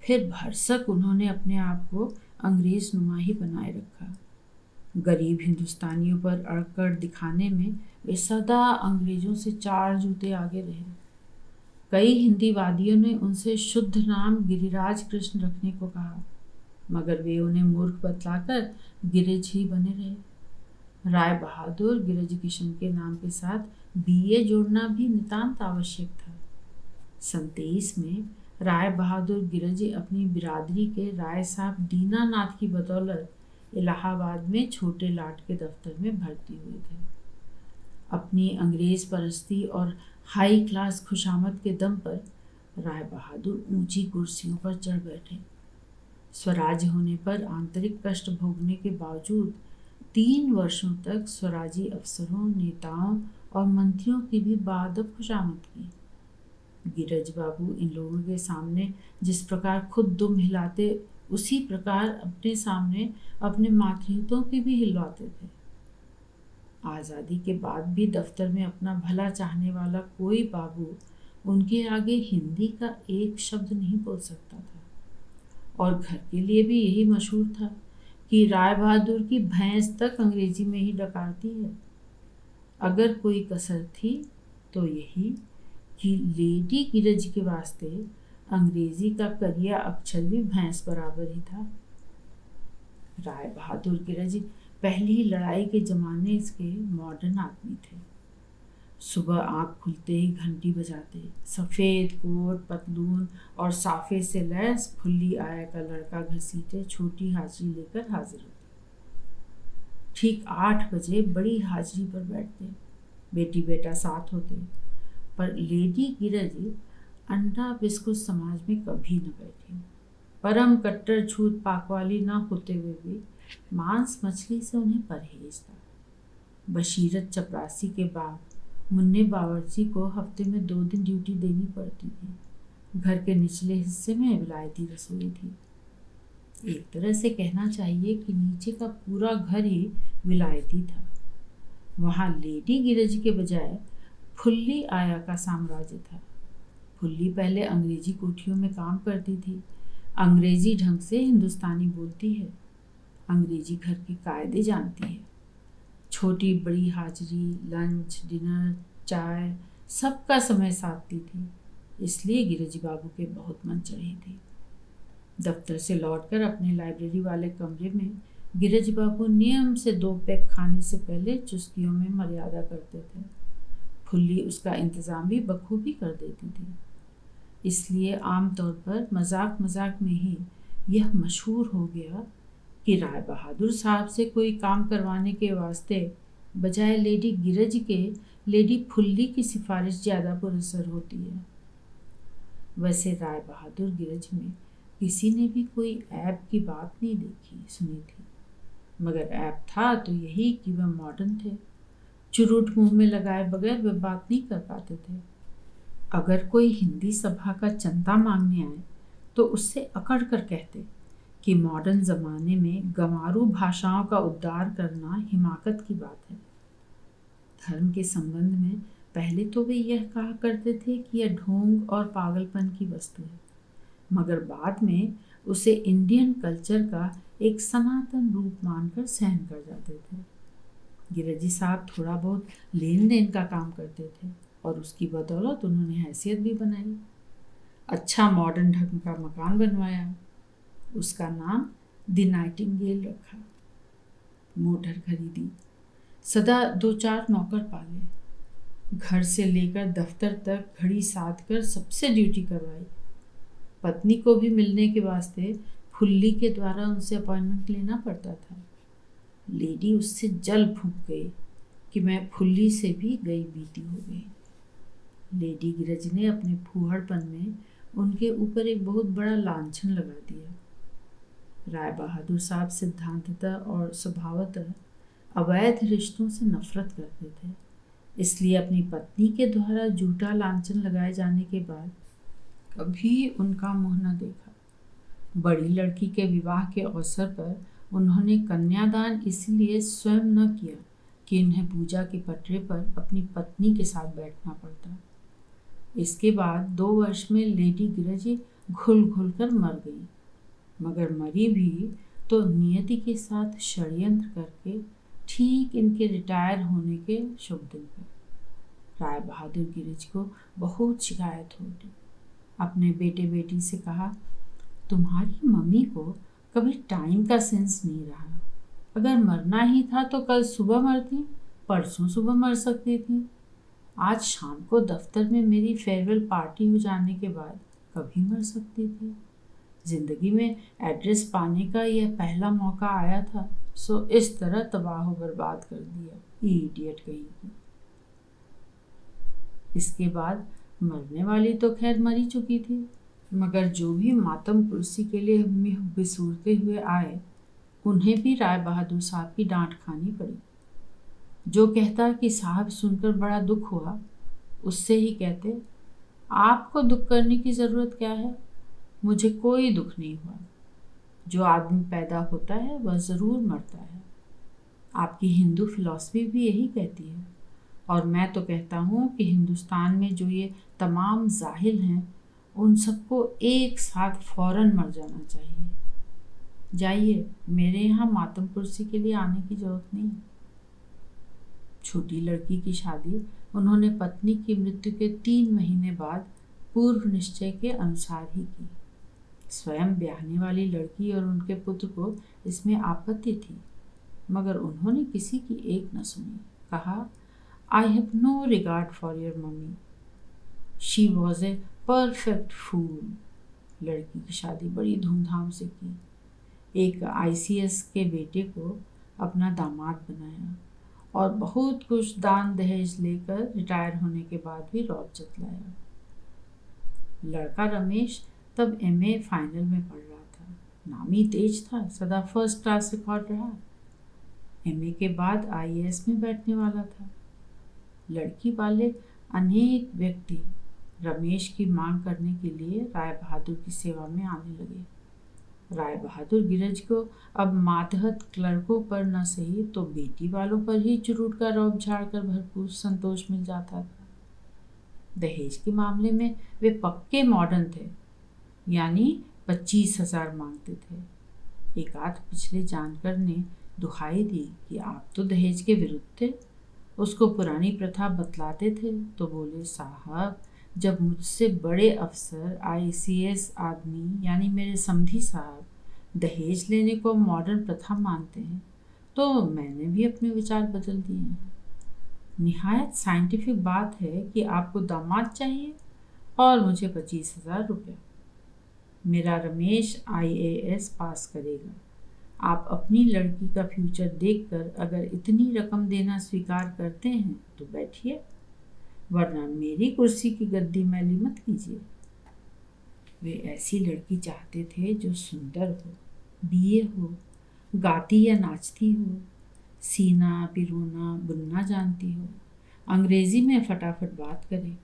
फिर भरसक उन्होंने अपने आप को अंग्रेज नुमा ही बनाए रखा। गरीब हिंदुस्तानियों पर अड़कड़ दिखाने में वे सदा अंग्रेजों से 4 जूते आगे रहे। कई हिंदीवादियों ने उनसे शुद्ध नाम गिरिराज कृष्ण रखने को कहा, मगर वे उन्हें मूर्ख बतलाकर गिरिज ही बने रहे। राय बहादुर गिरज किशन के नाम के साथ बीए जोड़ना भी नितांत आवश्यक था। सन 23 में राय बहादुर गिरज अपनी बिरादरी के राय साहब दीनानाथ की बदौलत इलाहाबाद में छोटे लाट के दफ्तर में भर्ती हुए थे। अपनी अंग्रेज परस्ती और हाई क्लास खुशामद के दम पर राय बहादुर ऊंची कुर्सियों पर चढ़ बैठे। स्वराज्य होने पर आंतरिक कष्ट भोगने के बावजूद 3 वर्षों तक स्वराजी अफसरों, नेताओं और मंत्रियों की भी बाअदब खुशामद की। गिरज बाबू इन लोगों के सामने जिस प्रकार खुद दुम हिलाते, उसी प्रकार अपने सामने अपने मातृहितों की भी हिलवाते थे। आज़ादी के बाद भी दफ्तर में अपना भला चाहने वाला कोई बाबू उनके आगे हिंदी का एक शब्द नहीं बोल सकता था। और घर के लिए भी यही मशहूर था कि राय बहादुर की भैंस तक अंग्रेजी में ही डकारती है। अगर कोई कसर थी तो यही कि लेडी गिरज के वास्ते अंग्रेजी का करिया अक्षर भी भैंस बराबर ही था। राय बहादुर गिरज पहली लड़ाई के जमाने के मॉडर्न आदमी थे। सुबह आँख खुलते ही घंटी बजाते, सफ़ेद कोट, पतलून और साफे से लैस फुल्ली आया का लड़का घसीटे छोटी हाजिरी लेकर हाजिर होते। ठीक 8 बजे बड़ी हाजिरी पर बैठते। बेटी बेटा साथ होते, पर लेडी गिरज अंडा बिस्कुट समाज में कभी न बैठी। परम कट्टर छूत पाक वाली ना होते हुए भी मांस मछली से उन्हें परहेज था। बशीरत चपरासी के बाद मुन्ने बावर्ची को हफ्ते में 2 दिन ड्यूटी देनी पड़ती थी। घर के निचले हिस्से में विलायती रसोई थी। एक तरह से कहना चाहिए कि नीचे का पूरा घर ही विलायती था। वहाँ लेडी गिरज के बजाय फुल्ली आया का साम्राज्य था। फुल्ली पहले अंग्रेजी कोठियों में काम करती थी। अंग्रेजी ढंग से हिंदुस्तानी बोलती है। अंग्रेजी घर के कायदे जानती है। छोटी बड़ी हाजिरी, लंच, डिनर, चाय सबका समय साधती थी। इसलिए गिरजी बाबू के बहुत मन चढ़ी थी। दफ्तर से लौटकर अपने लाइब्रेरी वाले कमरे में गिरज बाबू नियम से 2 पैक खाने से पहले चुस्कियों में मर्यादा करते थे। फुल्ली उसका इंतज़ाम भी बखूबी कर देती थी। इसलिए आमतौर पर मजाक मजाक में ही यह मशहूर हो गया कि राय बहादुर साहब से कोई काम करवाने के वास्ते बजाय लेडी गिरज के लेडी फुल्ली की सिफारिश ज़्यादा पुरअसर होती है। वैसे राय बहादुर गिरज में किसी ने भी कोई ऐब की बात नहीं देखी सुनी थी, मगर ऐब था तो यही कि वह मॉडर्न थे। चुरूट मुंह में लगाए बगैर वे बात नहीं कर पाते थे। अगर कोई हिंदी सभा का चंदा मांगने आए तो उससे अकड़ कर कहते कि मॉडर्न ज़माने में गंवारू भाषाओं का उद्धार करना हिमाकत की बात है। धर्म के संबंध में पहले तो वे यह कहा करते थे कि यह ढोंग और पागलपन की वस्तु है, मगर बाद में उसे इंडियन कल्चर का एक सनातन रूप मानकर सहन कर जाते थे। गिरजी साहब थोड़ा बहुत लेन देन का काम करते थे और उसकी बदौलत उन्होंने हैसियत भी बनाई। अच्छा मॉडर्न ढंग का मकान बनवाया। उसका नाम द नाइटिंगेल रखा। मोटर खरीदी। सदा 2-4 नौकर पाले। घर से लेकर दफ्तर तक घड़ी साध कर सबसे ड्यूटी करवाई। पत्नी को भी मिलने के वास्ते फुल्ली के द्वारा उनसे अपॉइंटमेंट लेना पड़ता था। लेडी उससे जल फूंक गई कि मैं फुल्ली से भी गई बीती हो गई। लेडी गिरज ने अपने फूहड़पन में उनके ऊपर एक बहुत बड़ा लांछन लगा दिया। राय बहादुर साहब सिद्धांततः और स्वभावतः अवैध रिश्तों से नफरत करते थे। इसलिए अपनी पत्नी के द्वारा झूठा लांछन लगाए जाने के बाद कभी उनका मुंह न देखा। बड़ी लड़की के विवाह के अवसर पर उन्होंने कन्यादान इसलिए स्वयं न किया कि उन्हें पूजा के पटरे पर अपनी पत्नी के साथ बैठना पड़ता। इसके बाद 2 वर्ष में लेडी गिरजी घुल घुल कर मर गई, मगर मरी भी तो नियति के साथ षड्यंत्र करके ठीक इनके रिटायर होने के शुभ दिन पर। राय बहादुर गिरज को बहुत शिकायत होती। अपने बेटे बेटी से कहा, तुम्हारी मम्मी को कभी टाइम का सेंस नहीं रहा। अगर मरना ही था तो कल सुबह मरती, परसों सुबह मर सकती थी। आज शाम को दफ्तर में मेरी फेयरवेल पार्टी हो जाने के बाद कभी मर सकती थी। जिंदगी में एड्रेस पाने का यह पहला मौका आया था, सो इस तरह तबाह बर्बाद कर दिया, इडियट कहीं की। इसके बाद मरने वाली तो खैर मरी चुकी थी, मगर जो भी मातम कुर्सी के लिए हमें बिसूरते हुए आए, उन्हें भी राय बहादुर साहब की डांट खानी पड़ी। जो कहता कि साहब सुनकर बड़ा दुख हुआ, उससे ही कहते, आपको दुख करने की ज़रूरत क्या है, मुझे कोई दुख नहीं हुआ। जो आदमी पैदा होता है वह ज़रूर मरता है। आपकी हिंदू फिलॉसफी भी यही कहती है, और मैं तो कहता हूँ कि हिंदुस्तान में जो ये तमाम जाहिल हैं, उन सबको एक साथ फौरन मर जाना चाहिए। जाइए, मेरे यहाँ मातम कुर्सी के लिए आने की ज़रूरत नहीं। छोटी लड़की की शादी उन्होंने पत्नी की मृत्यु के 3 महीने बाद पूर्व निश्चय के अनुसार ही की। स्वयं ब्याहने वाली लड़की और उनके पुत्र को इसमें आपत्ति थी, मगर उन्होंने किसी की एक न सुनी। कहा, I have no regard for your mummy, she was a perfect fool. लड़की की शादी बड़ी धूमधाम से की। एक ICS के बेटे को अपना दामाद बनाया और बहुत कुछ दान दहेज लेकर रिटायर होने के बाद भी रौब जतलाया। लड़का रमेश तब MA फाइनल में पढ़ रहा था। नामी तेज था, सदा फर्स्ट क्लास रिकॉर्ड रहा। MA के बाद IAS में बैठने वाला था। लड़की वाले अनेक व्यक्ति रमेश की मांग करने के लिए राय बहादुर की सेवा में आने लगे। राय बहादुर गिरज को अब मातहत क्लर्कों पर न सही तो बेटी वालों पर ही चुरूट का रौब झाड़ कर भरपूर संतोष मिल जाता था। दहेज के मामले में वे पक्के मॉडर्न थे, यानी 25,000 मांगते थे। एक आध पिछले जानकर ने दुहाई दी कि आप तो दहेज के विरुद्ध थे। उसको पुरानी प्रथा बतलाते थे तो बोले, साहब, जब मुझसे बड़े अफसर ICS आदमी यानी मेरे समधी साहब दहेज लेने को मॉडर्न प्रथा मानते हैं, तो मैंने भी अपने विचार बदल दिए हैं। निहायत साइंटिफिक बात है कि आपको दामाद चाहिए और मुझे 25,000 रुपये। मेरा रमेश IAS पास करेगा। आप अपनी लड़की का फ्यूचर देखकर अगर इतनी रकम देना स्वीकार करते हैं तो बैठिए, वरना मेरी कुर्सी की गद्दी मैली मत कीजिए। वे ऐसी लड़की चाहते थे जो सुंदर हो, BA हो, गाती या नाचती हो, सीना पिरोना बुनना जानती हो, अंग्रेजी में फटाफट बात करे,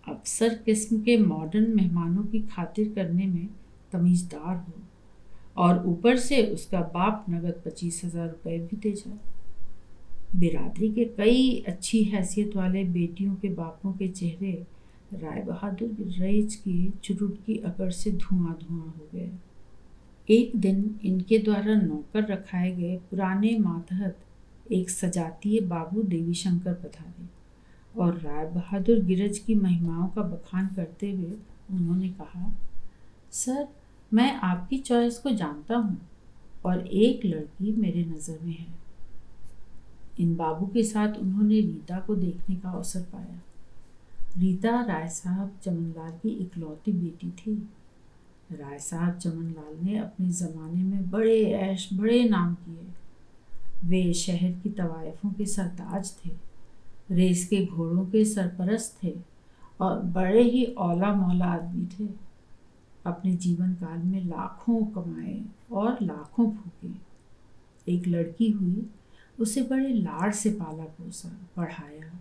अफसर किस्म के मॉडर्न मेहमानों की खातिर करने में तमीज़दार हो, और ऊपर से उसका बाप नगद 25,000 रुपये भी दे जाए। बिरादरी के कई अच्छी हैसियत वाले बेटियों के बापों के चेहरे राय बहादुर गिरज की चुरुट की अकड़ से धुआं धुआं हो गए। एक दिन इनके द्वारा नौकर रखाए गए पुराने मातहत एक सजातीय बाबू देवी शंकर पधारे और राय बहादुर गिरज की महिमाओं का बखान करते हुए उन्होंने कहा, सर, मैं आपकी चॉइस को जानता हूँ और एक लड़की मेरे नज़र में है। इन बाबू के साथ उन्होंने रीता को देखने का अवसर पाया। रीता राय साहब चमनलाल की इकलौती बेटी थी। राय साहब चमनलाल ने अपने ज़माने में बड़े ऐश बड़े नाम किए। वे शहर की तवायफों के सरताज थे, रेस के घोड़ों के सरपरस्त थे और बड़े ही औला मौला आदमी थे। अपने जीवन काल में लाखों कमाए और लाखों फूके। एक लड़की हुई, उसे बड़े लाड से पाला पोसा, पढ़ाया।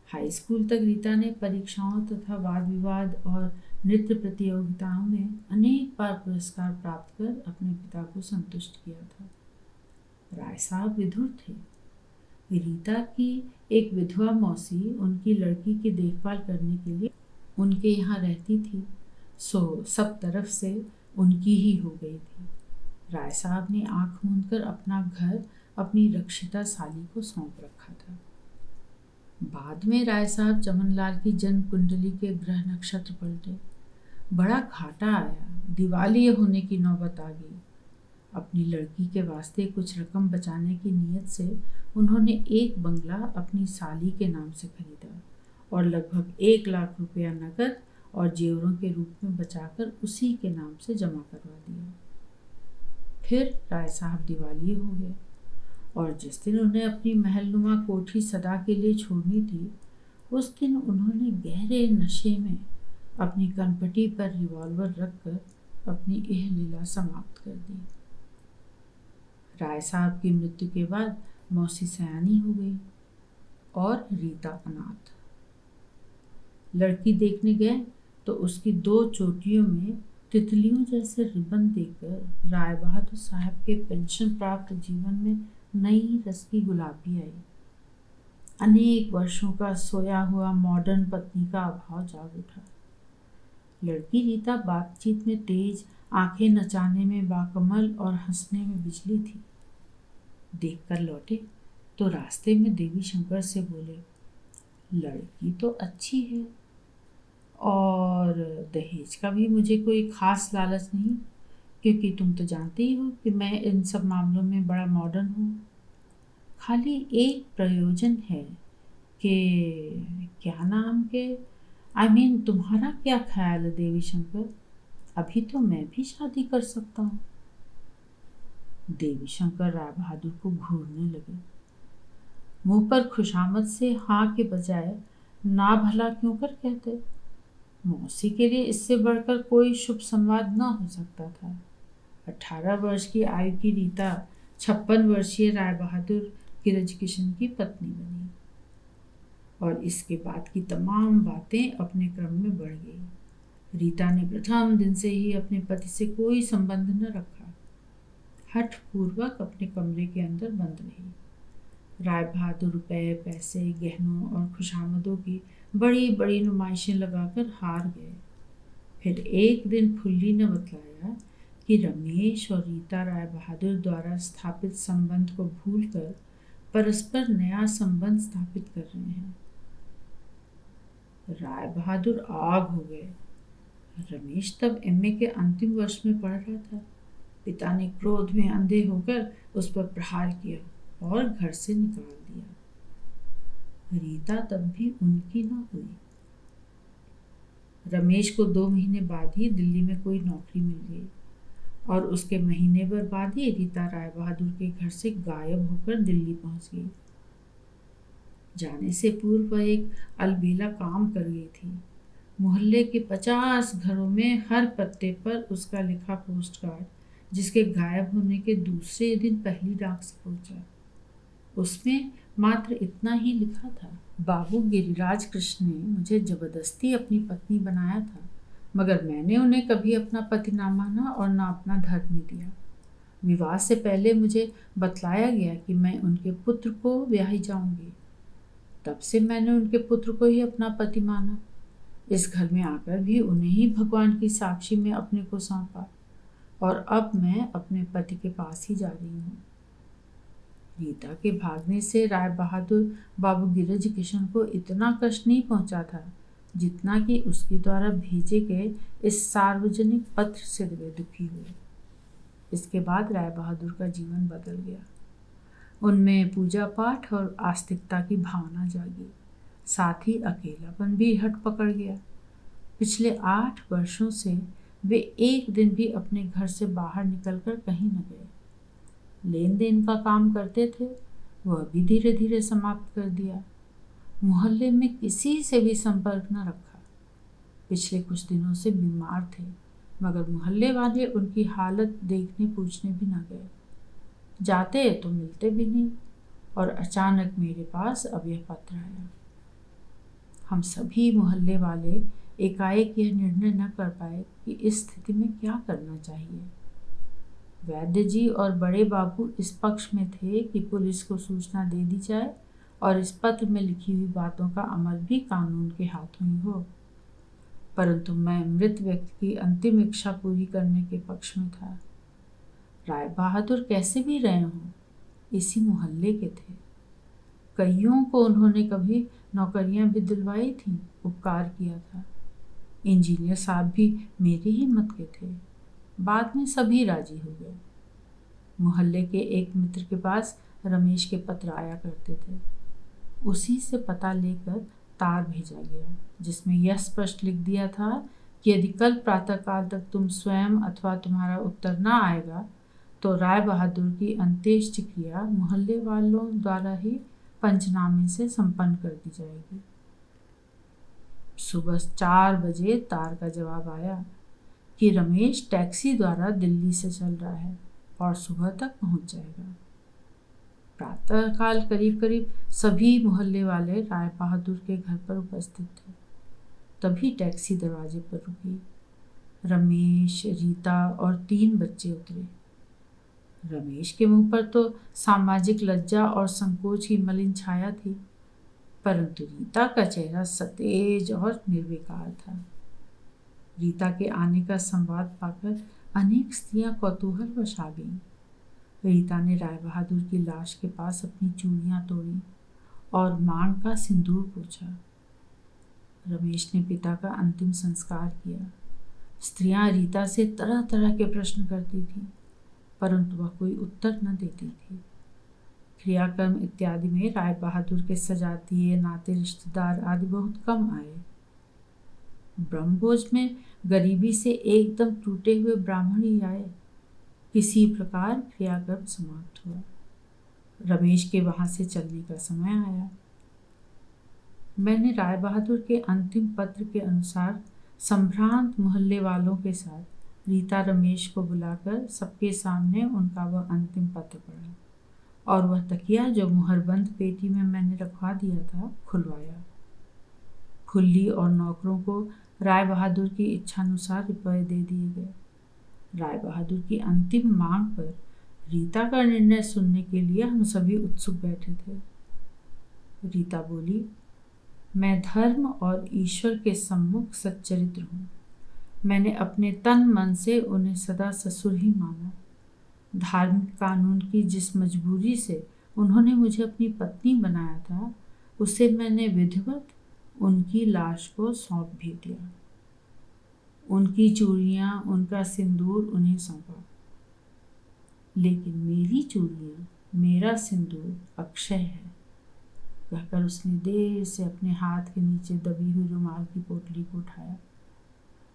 हाई स्कूल तक रीता ने परीक्षाओं तथा वाद विवाद और नृत्य प्रतियोगिताओं में अनेक बार पुरस्कार प्राप्त कर अपने पिता को संतुष्ट किया था। राय साहब विधुर थे। रीता की एक विधवा मौसी उनकी लड़की की देखभाल करने के लिए उनके यहाँ रहती थी, सो सब तरफ से उनकी ही हो गई थी। राय साहब ने आंख मूंदकर अपना घर अपनी रक्षिता साली को सौंप रखा था। बाद में राय साहब चमनलाल की जन्म कुंडली के ग्रह नक्षत्र पलटे। बड़ा घाटा आया, दिवालिया होने की नौबत आ गई। अपनी लड़की के वास्ते कुछ रकम बचाने की नीयत से उन्होंने एक बंगला अपनी साली के नाम से खरीदा और लगभग 1 लाख रुपया नकद और जेवरों के रूप में बचाकर उसी के नाम से जमा करवा दिया। फिर राय साहब दिवालिये हो गए और जिस दिन उन्हें अपनी महलनुमा कोठी सदा के लिए छोड़नी थी, उस दिन उन्होंने गहरे नशे में अपनी कनपटी पर रिवॉल्वर रखकर अपनी यह लीला समाप्त कर दी। राय साहब की मृत्यु के बाद मौसी सयानी हो गई और रीता अनाथ। लड़की देखने गए तो उसकी 2 चोटियों में तितलियों जैसे रिबन देकर राय बहादुर साहब के पेंशन प्राप्त जीवन में नई रस की गुलाबी आई। अनेक वर्षों का सोया हुआ मॉडर्न पत्नी का अभाव जाग उठा। लड़की रीता बातचीत में तेज, आंखें नचाने में बाकमाल और हंसने में बिजली थी। देखकर लौटे तो रास्ते में देवी शंकर से बोले, लड़की तो अच्छी है और दहेज का भी मुझे कोई खास लालच नहीं, क्योंकि तुम तो जानते ही हो कि मैं इन सब मामलों में बड़ा मॉडर्न हूँ। खाली एक प्रयोजन है कि क्या नाम के तुम्हारा क्या ख्याल है देवी शंकर? अभी तो मैं भी शादी कर सकता हूँ। देवी शंकर राय बहादुर को घूरने लगे। मुंह पर खुशामद से हाँ के बजाय ना भला क्यों कर कहते। मौसी के लिए इससे बढ़कर कोई शुभ संवाद न हो सकता था। 18 वर्ष की आयु की रीता 56 वर्षीय राय बहादुर गिरज किशन की पत्नी बनी और इसके बाद की तमाम बातें अपने क्रम में बढ़ गई। रीता ने प्रथम दिन से ही अपने पति से कोई संबंध न रखा, हठ पूर्वक अपने कमरे के अंदर बंद रही। राय बहादुर रुपए, पैसे, गहनों और खुशामदों की बड़ी बड़ी नुमाइशें लगाकर हार गए। फिर एक दिन फुल्ली ने बतलाया कि रमेश और रीता राय बहादुर द्वारा स्थापित संबंध को भूलकर परस्पर नया संबंध स्थापित कर रहे हैं। राय बहादुर आग हो गए। रमेश तब एमए के अंतिम वर्ष में पढ़ रहा था। पिता ने क्रोध में अंधे होकर उस पर प्रहार किया और घर से निकाल दिया। रीता तब भी उनकी न हुई। रमेश को 2 महीने बाद ही दिल्ली में कोई नौकरी मिल गई और उसके महीने भर बाद ही रीता राय बहादुर के घर से गायब होकर दिल्ली पहुंच गई। जाने से पूर्व वह एक अलबेला काम कर गई थी। मोहल्ले के 50 घरों में हर पत्ते पर उसका लिखा पोस्ट कार्ड, जिसके गायब होने के दूसरे दिन पहली डाक से पहुंचा। उसमें मात्र इतना ही लिखा था, बाबू गिरिराज कृष्ण ने मुझे जबरदस्ती अपनी पत्नी बनाया था, मगर मैंने उन्हें कभी अपना पति ना माना और ना अपना धर्म दिया। विवाह से पहले मुझे बतलाया गया कि मैं उनके पुत्र को ब्याही जाऊंगी। तब से मैंने उनके पुत्र को ही अपना पति माना। इस घर में आकर भी उन्हें ही भगवान की साक्षी में अपने को सौंपा और अब मैं अपने पति के पास ही जा रही हूँ। रीता के भागने से राय बहादुर बाबू गिरज किशन को इतना कष्ट नहीं पहुंचा था जितना कि उसके द्वारा भेजे गए इस सार्वजनिक पत्र से वे दुखी हुए। इसके बाद राय बहादुर का जीवन बदल गया। उनमें पूजा पाठ और आस्तिकता की भावना जागी, साथ ही अकेलापन भी हट पकड़ गया। पिछले 8 वर्षों से वे एक दिन भी अपने घर से बाहर निकलकर कहीं न गए। लेन देन का काम करते थे, वह भी धीरे धीरे समाप्त कर दिया। मोहल्ले में किसी से भी संपर्क न रखा। पिछले कुछ दिनों से बीमार थे, मगर मोहल्ले वाले उनकी हालत देखने पूछने भी न गए। जाते तो मिलते भी नहीं और अचानक मेरे पास अब यह पत्र आया। हम सभी मोहल्ले वाले एकाएक यह निर्णय न कर पाए कि इस स्थिति में क्या करना चाहिए। वैद्य जी और बड़े बाबू इस पक्ष में थे कि पुलिस को सूचना दे दी जाए और इस पत्र में लिखी हुई बातों का अमल भी कानून के हाथों ही हो, परंतु मैं मृत व्यक्ति की अंतिम इच्छा पूरी करने के पक्ष में था। राय बहादुर कैसे भी रहे हों, इसी मोहल्ले के थे। कईयों को उन्होंने कभी नौकरियां भी दिलवाई थीं, उपकार किया था। इंजीनियर साहब भी मेरे ही मत के थे। बाद में सभी राजी हो गए। मोहल्ले के एक मित्र के पास रमेश के पत्र आया करते थे। उसी से पता लेकर तार भेजा गया, जिसमें यह स्पष्ट लिख दिया था कि यदि कल प्रातःकाल तक तुम स्वयं अथवा तुम्हारा उत्तर न आएगा तो राय बहादुर की अंत्येष्टि क्रिया मोहल्ले वालों द्वारा ही पंचनामे से संपन्न कर दी जाएगी। सुबह 4 बजे तार का जवाब आया कि रमेश टैक्सी द्वारा दिल्ली से चल रहा है और सुबह तक पहुंच जाएगा। प्रातःकाल करीब करीब सभी मोहल्ले वाले राय बहादुर के घर पर उपस्थित थे। तभी टैक्सी दरवाजे पर रुकी। रमेश, रीता और 3 बच्चे उतरे। रमेश के मुंह पर तो सामाजिक लज्जा और संकोच की मलिन छाया थी, परंतु रीता का चेहरा सतेज और निर्विकार था। रीता के आने का संवाद पाकर अनेक स्त्रियां कौतूहलवश आ गईं। रीता ने राय बहादुर की लाश के पास अपनी चूड़ियां तोड़ी और मांग का सिंदूर पोंछा। रमेश ने पिता का अंतिम संस्कार किया। स्त्रियां रीता से तरह तरह के प्रश्न करती थीं, परंतु वह कोई उत्तर न देती थी। क्रियाक्रम इत्यादि में राय बहादुर के सजातीय नाते रिश्तेदार आदि बहुत कम आए। ब्रह्मभोज में गरीबी से एकदम टूटे हुए ब्राह्मण ही आए। किसी प्रकार क्रियाक्रम समाप्त हुआ। रमेश के वहां से चलने का समय आया। मैंने राय बहादुर के अंतिम पत्र के अनुसार संभ्रांत मोहल्ले वालों के साथ रीता रमेश को बुलाकर सबके सामने उनका वह अंतिम पत्र पढ़ा और वह तकिया जो मुहरबंद पेटी में मैंने रखवा दिया था खुलवाया। खुल्ली और नौकरों को राय बहादुर की इच्छानुसार रुपये दे दिए गए। राय बहादुर की अंतिम मांग पर रीता का निर्णय सुनने के लिए हम सभी उत्सुक बैठे थे। रीता बोली, मैं धर्म और ईश्वर के सम्मुख सच्चरित्र हूँ। मैंने अपने तन मन से उन्हें सदा ससुर ही माना। धार्मिक कानून की जिस मजबूरी से उन्होंने मुझे अपनी पत्नी बनाया था, उसे मैंने विधिवत उनकी लाश को सौंप भी दिया। उनकी चूड़ियाँ, उनका सिंदूर उन्हें सौंपा, लेकिन मेरी चूड़ियाँ, मेरा सिंदूर अक्षय है, कहकर उसने देर से अपने हाथ के नीचे दबी हुई रुमाल की पोटली को उठाया।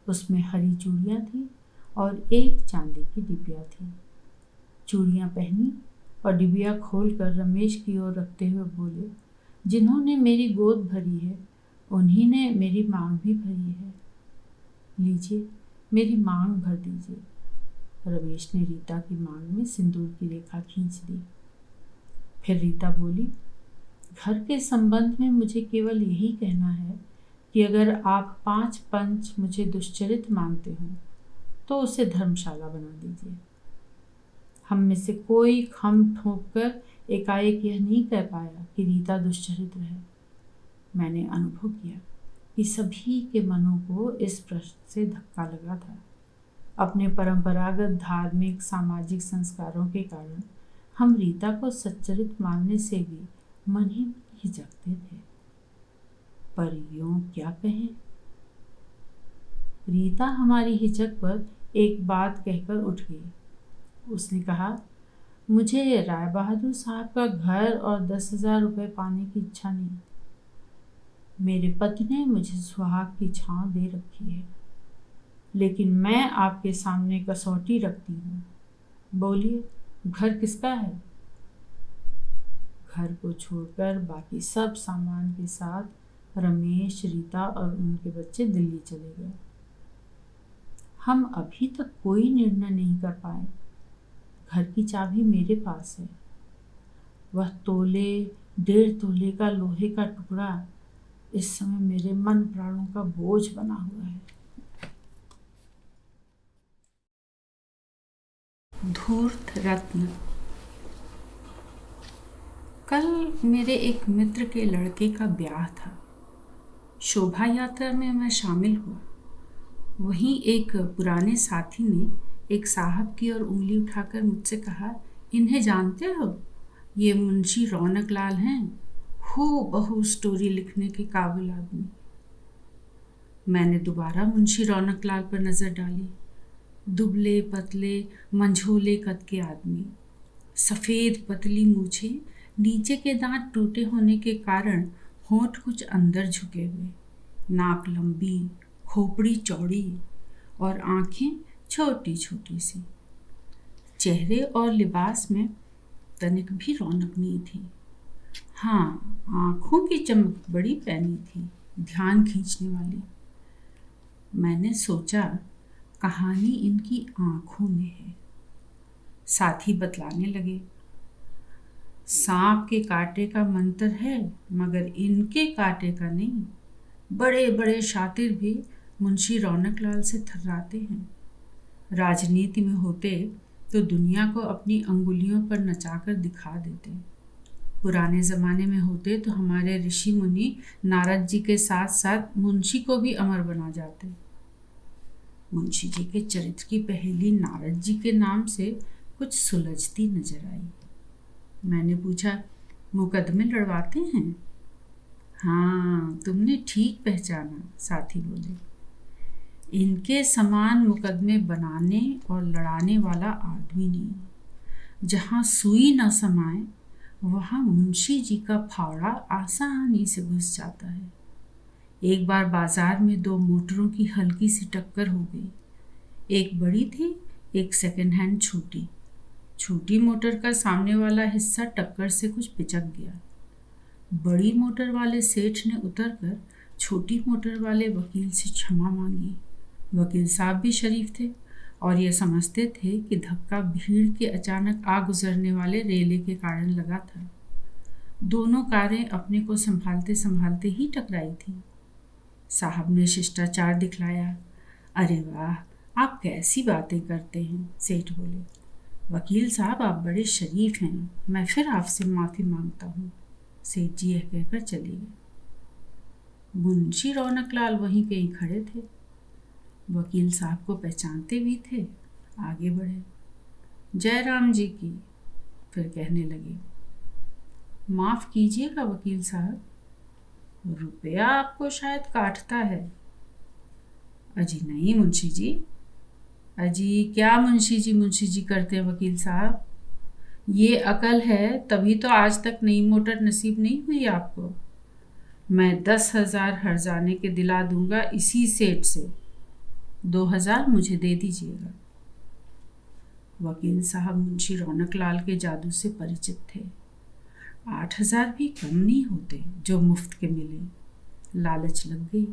उसमें हरी चूड़ियाँ थी और एक चांदी की डिबिया थी। चूड़ियाँ पहनी और डिबिया खोलकर रमेश की ओर रखते हुए बोले, जिन्होंने मेरी गोद भरी है उन्हीं ने मेरी मांग भी भरी है। लीजिए, मेरी मांग भर दीजिए। रमेश ने रीता की मांग में सिंदूर की रेखा खींच दी। फिर रीता बोली, घर के संबंध में मुझे केवल यही कहना है कि अगर आप 5 पंच मुझे दुश्चरित मानते हो तो उसे धर्मशाला बना दीजिए। हम में से कोई खम ठोक कर एकाएक यह नहीं कह पाया कि रीता दुश्चरित्र है। मैंने अनुभव किया कि सभी के मनों को इस प्रश्न से धक्का लगा था। अपने परंपरागत धार्मिक सामाजिक संस्कारों के कारण हम रीता को सच्चरित मानने से भी मन ही हिचकते थे। पर यूं क्या कहें। रीता हमारी हिचक पर एक बात कहकर उठ गई। उसने कहा, मुझे राय बहादुर साहब का घर और 10,000 रुपये पाने की इच्छा नहीं। मेरे पति ने मुझे सुहाग की छांव दे रखी है, लेकिन मैं आपके सामने कसौटी रखती हूँ। बोलिए, घर किसका है? घर को छोड़कर बाकी सब सामान के साथ रमेश, रीता और उनके बच्चे दिल्ली चले गए। हम अभी तक कोई निर्णय नहीं कर पाए। घर की चाबी मेरे पास है। वह तोले 1.5 तोले का लोहे का टुकड़ा इस समय मेरे मन प्राणों का बोझ बना हुआ है। धूर्त रत्न। कल मेरे एक मित्र के लड़के का ब्याह था। शोभा यात्रा में मैं शामिल हुआ। वहीं एक पुराने साथी ने एक साहब की ओर उंगली उठाकर मुझसे कहा, इन्हें जानते हो? ये मुंशी रौनक लाल हैं, हूबहू स्टोरी लिखने के काबिल आदमी। मैंने दोबारा मुंशी रौनक लाल पर नजर डाली। दुबले पतले मंझोले कद के आदमी, सफ़ेद पतली मूछें, नीचे के दांत टूटे होने के कारण होंठ कुछ अंदर झुके हुए, नाक लंबी, खोपड़ी चौड़ी और आंखें छोटी छोटी सी। चेहरे और लिबास में तनिक भी रौनक नहीं थी। हाँ, आंखों की चमक बड़ी पैनी थी, ध्यान खींचने वाली। मैंने सोचा कहानी इनकी आंखों में है। साथी बतलाने लगे, सांप के कांटे का मंत्र है मगर इनके कांटे का नहीं। बड़े बड़े शातिर भी मुंशी रौनक लाल से थर्राते हैं। राजनीति में होते तो दुनिया को अपनी अंगुलियों पर नचाकर दिखा देते। पुराने ज़माने में होते तो हमारे ऋषि मुनि नारद जी के साथ साथ मुंशी को भी अमर बना जाते। मुंशी जी के चरित्र की पहेली नारद जी के नाम से कुछ सुलझती नजर आई। मैंने पूछा, मुकदमे लड़वाते हैं? हाँ, तुमने ठीक पहचाना, साथी बोले। इनके समान मुकदमे बनाने और लड़ाने वाला आदमी नहीं। जहाँ सुई न समाए वहाँ मुंशी जी का फावड़ा आसानी से घुस जाता है। एक बार बाजार में दो मोटरों की हल्की सी टक्कर हो गई। एक बड़ी थी, एक सेकंड हैंड छोटी। छोटी मोटर का सामने वाला हिस्सा टक्कर से कुछ पिचक गया। बड़ी मोटर वाले सेठ ने उतरकर छोटी मोटर वाले वकील से क्षमा मांगी। वकील साहब भी शरीफ थे और ये समझते थे कि धक्का भीड़ के अचानक आ गुजरने वाले रेले के कारण लगा था। दोनों कारें अपने को संभालते संभालते ही टकराई थी। साहब ने शिष्टाचार दिखलाया। अरे वाह, आप कैसी बातें करते हैं, सेठ बोले। वकील साहब, आप बड़े शरीफ हैं, मैं फिर आपसे माफ़ी मांगता हूँ। सेठ जी यह कहकर चले गए। मुंशी रौनक लाल वहीं कहीं खड़े थे। वकील साहब को पहचानते भी थे। आगे बढ़े। जय राम जी की। फिर कहने लगे, माफ़ कीजिएगा वकील साहब, रुपया आपको शायद काटता है। अजी नहीं मुंशी जी। अजी क्या मुंशी जी करते हैं वकील साहब? ये अकल है तभी तो आज तक नई मोटर नसीब नहीं हुई आपको। मैं 10,000 हर्जाने के दिला दूंगा इसी सेठ से। 2,000 मुझे दे दीजिएगा। वकील साहब मुंशी रौनक लाल के जादू से परिचित थे। 8,000 भी कम नहीं होते जो मुफ्त के मिले। लालच लग गई।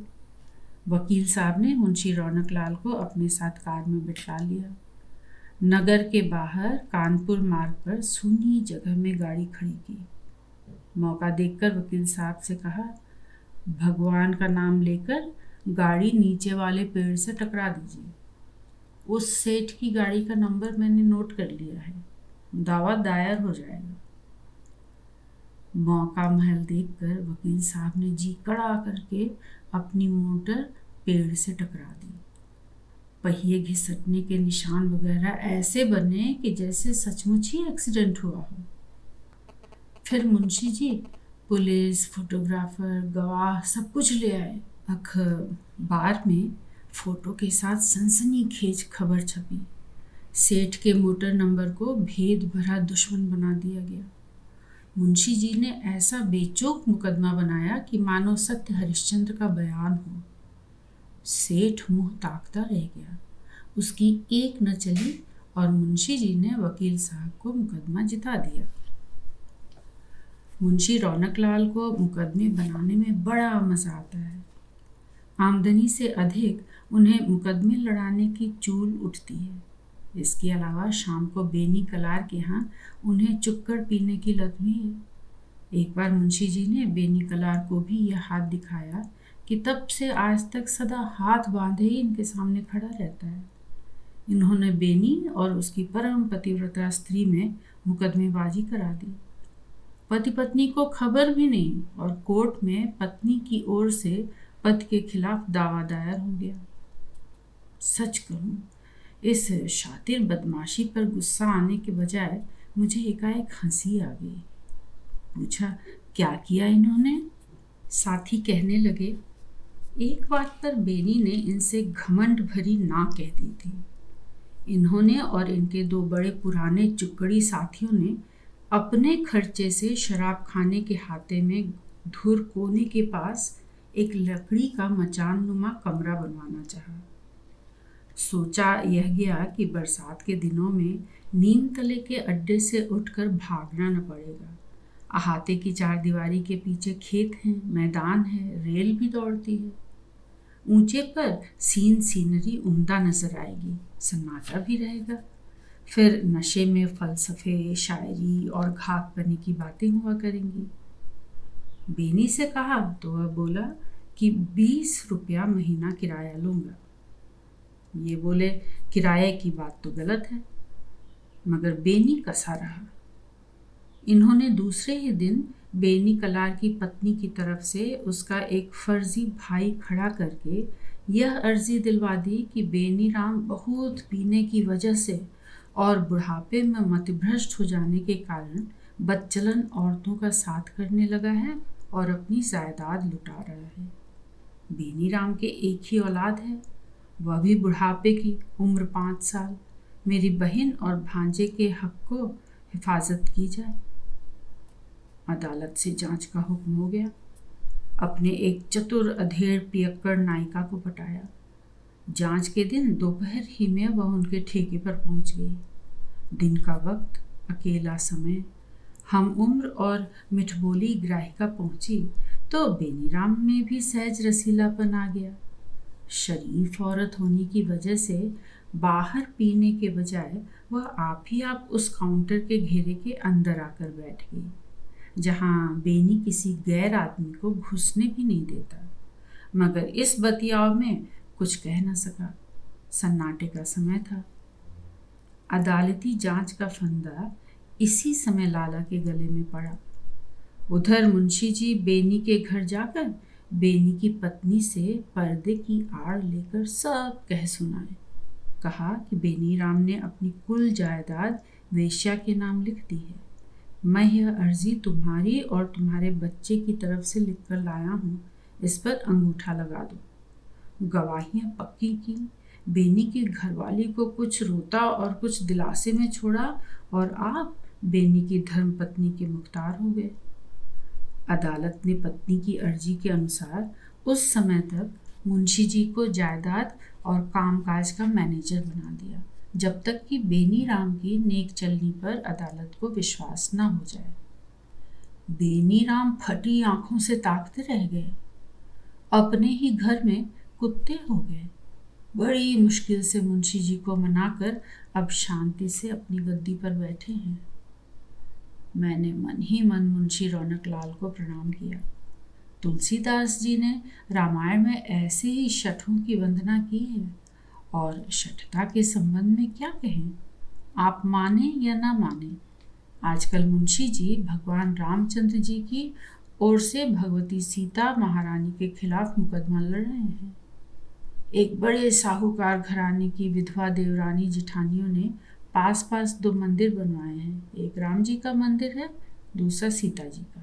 वकील साहब ने मुंशी रौनक लाल को अपने साथ कार में बिठा लिया। नगर के बाहर कानपुर मार्ग पर सूनी जगह में गाड़ी खड़ी की। मौका देखकर वकील साहब से कहा, भगवान का नाम लेकर गाड़ी नीचे वाले पेड़ से टकरा दीजिए। उस सेठ की गाड़ी का नंबर मैंने नोट कर लिया है, दावा दायर हो जाएगा। मौका महल देखकर वकील साहब ने जी कड़ा करके अपनी मोटर पेड़ से टकरा दी। पहिए घिसटने के निशान वगैरह ऐसे बने कि जैसे सचमुच ही एक्सीडेंट हुआ हो। फिर मुंशी जी पुलिस, फोटोग्राफर, गवाह सब कुछ ले आए। अखबार में फोटो के साथ सनसनीखेज खबर छपी। सेठ के मोटर नंबर को भेद भरा दुश्मन बना दिया गया। मुंशी जी ने ऐसा बेचौक मुकदमा बनाया कि मानो सत्य हरिश्चंद्र का बयान हो। सेठ मुंह ताकता रह गया। उसकी एक न चली और मुंशी जी ने वकील साहब को मुकदमा जिता दिया। मुंशी रौनक लाल को मुकदमे बनाने में बड़ा मज़ा आता है। आमदनी से अधिक उन्हें मुकदमे लड़ाने की चूल उठती है। इसके अलावा शाम को बेनी कलार के यहाँ उन्हें चुक्कड़ पीने की लत भी है। एक बार मुंशी जी ने बेनी कलार को भी यह हाथ दिखाया कि तब से आज तक सदा हाथ बांधे ही इनके सामने खड़ा रहता है। इन्होंने बेनी और उसकी परम पतिव्रता स्त्री में मुकदमेबाजी करा दी। पति पत्नी को खबर भी नहीं और कोर्ट में पत्नी की ओर से पति के खिलाफ दावा दायर हो गया। सच कहूँ, इस शातिर बदमाशी पर गुस्सा आने के बजाय मुझे एकाएक हंसी आ गई। पूछा, क्या किया इन्होंने? साथी कहने लगे, एक बात पर बेनी ने इनसे घमंड भरी ना कह दी थी। इन्होंने और इनके दो बड़े पुराने चुक्कड़ी साथियों ने अपने खर्चे से शराब खाने के हाथे में धुर कोने के पास एक लकड़ी का मचान नुमा कमरा बनवाना चाहा। सोचा यह गया कि बरसात के दिनों में नीम तले के अड्डे से उठकर भागना न पड़ेगा। अहाते की चारदीवारी के पीछे खेत हैं, मैदान है, रेल भी दौड़ती है। ऊंचे पर सीनरी उम्दा नजर आएगी, सन्नाटा भी रहेगा। फिर नशे में फलसफे, शायरी और घातपनी की बातें हुआ करेंगी। बेनी से कहा तो वह बोला कि 20 रुपया महीना किराया लूँगा। ये बोले किराए की बात तो गलत है, मगर बेनी कसा रहा। इन्होंने दूसरे ही दिन बेनी कलार की पत्नी की तरफ से उसका एक फर्जी भाई खड़ा करके यह अर्जी दिलवा दी कि बेनी राम बहुत पीने की वजह से और बुढ़ापे में मतिभ्रष्ट हो जाने के कारण बदचलन औरतों का साथ करने लगा है और अपनी जायदाद लुटा रहा है। बेनी राम के एक ही औलाद है, वह भी बुढ़ापे की, उम्र 5 साल। मेरी बहन और भांजे के हक को हिफाजत की जाए। अदालत से जांच का हुक्म हो गया। अपने एक चतुर अधेड़ पियक्कड़ नायिका को पटाया। जांच के दिन दोपहर ही में वह उनके ठेके पर पहुंच गई। दिन का वक्त, अकेला समय, हम उम्र और मिठबोली ग्राहिका पहुंची तो बेनीराम में भी सहज रसीलापन आ गया। शरीफ औरत होने की वजह से बाहर पीने के बजाय वह आप ही आप उस काउंटर के घेरे के अंदर आकर बैठ गई, जहां बेनी किसी गैर आदमी को घुसने भी नहीं देता। मगर इस बतियाव में कुछ कह न सका। सन्नाटे का समय था। अदालती जांच का फंदा इसी समय लाला के गले में पड़ा। उधर मुंशी जी बेनी के घर जाकर बेनी की पत्नी से पर्दे की आड़ लेकर सब कह सुनाए। कहा कि बेनी राम ने अपनी कुल जायदाद वेश्या के नाम लिख दी है। मैं यह अर्जी तुम्हारी और तुम्हारे बच्चे की तरफ से लिखकर लाया हूँ, इस पर अंगूठा लगा दो। गवाहियाँ पक्की की। बेनी की घरवाली को कुछ रोता और कुछ दिलासे में छोड़ा और आप बेनी की धर्मपत्नी के मुख्तार हो गए। अदालत ने पत्नी की अर्जी के अनुसार उस समय तक मुंशी जी को जायदाद और कामकाज का मैनेजर बना दिया, जब तक कि बेनी राम की नेक चलनी पर अदालत को विश्वास न हो जाए। बेनी राम फटी आंखों से ताकते रह गए। अपने ही घर में कुत्ते हो गए। बड़ी मुश्किल से मुंशी जी को मनाकर अब शांति से अपनी गद्दी पर बैठे हैं। मैंने मन ही मन मुंशी रौनक लाल को प्रणाम किया। तुलसीदास जी ने रामायण में ऐसे ही शठों की वंदना की है, और शठता के संबंध में क्या कहें, आप माने या ना माने। आजकल मुंशी जी भगवान रामचंद्र जी की ओर से भगवती सीता महारानी के खिलाफ मुकदमा लड़ रहे हैं। एक बड़े साहूकार घराने की विधवा देवरानी जिठानियों ने पास पास 2 मंदिर बनवाए हैं। एक राम जी का मंदिर है, दूसरा सीता जी का।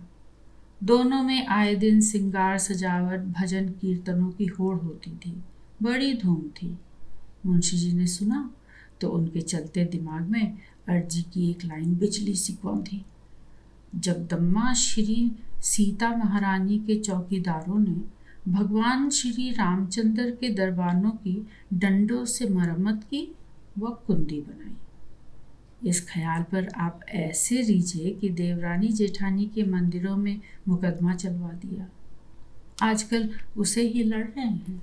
दोनों में आए दिन सिंगार सजावट भजन कीर्तनों की होड़ होती थी। बड़ी धूम थी। मुंशी जी ने सुना तो उनके चलते दिमाग में अर्जी की एक लाइन बिजली सी कौंधी। जगदम्मा श्री सीता महारानी के चौकीदारों ने भगवान श्री रामचंद्र के दरबानों की डंडों से मरम्मत की व कुंडी बनाई। इस ख्याल पर आप ऐसे रीझे कि देवरानी जेठानी के मंदिरों में मुकदमा चलवा दिया। आजकल उसे ही लड़ रहे हैं।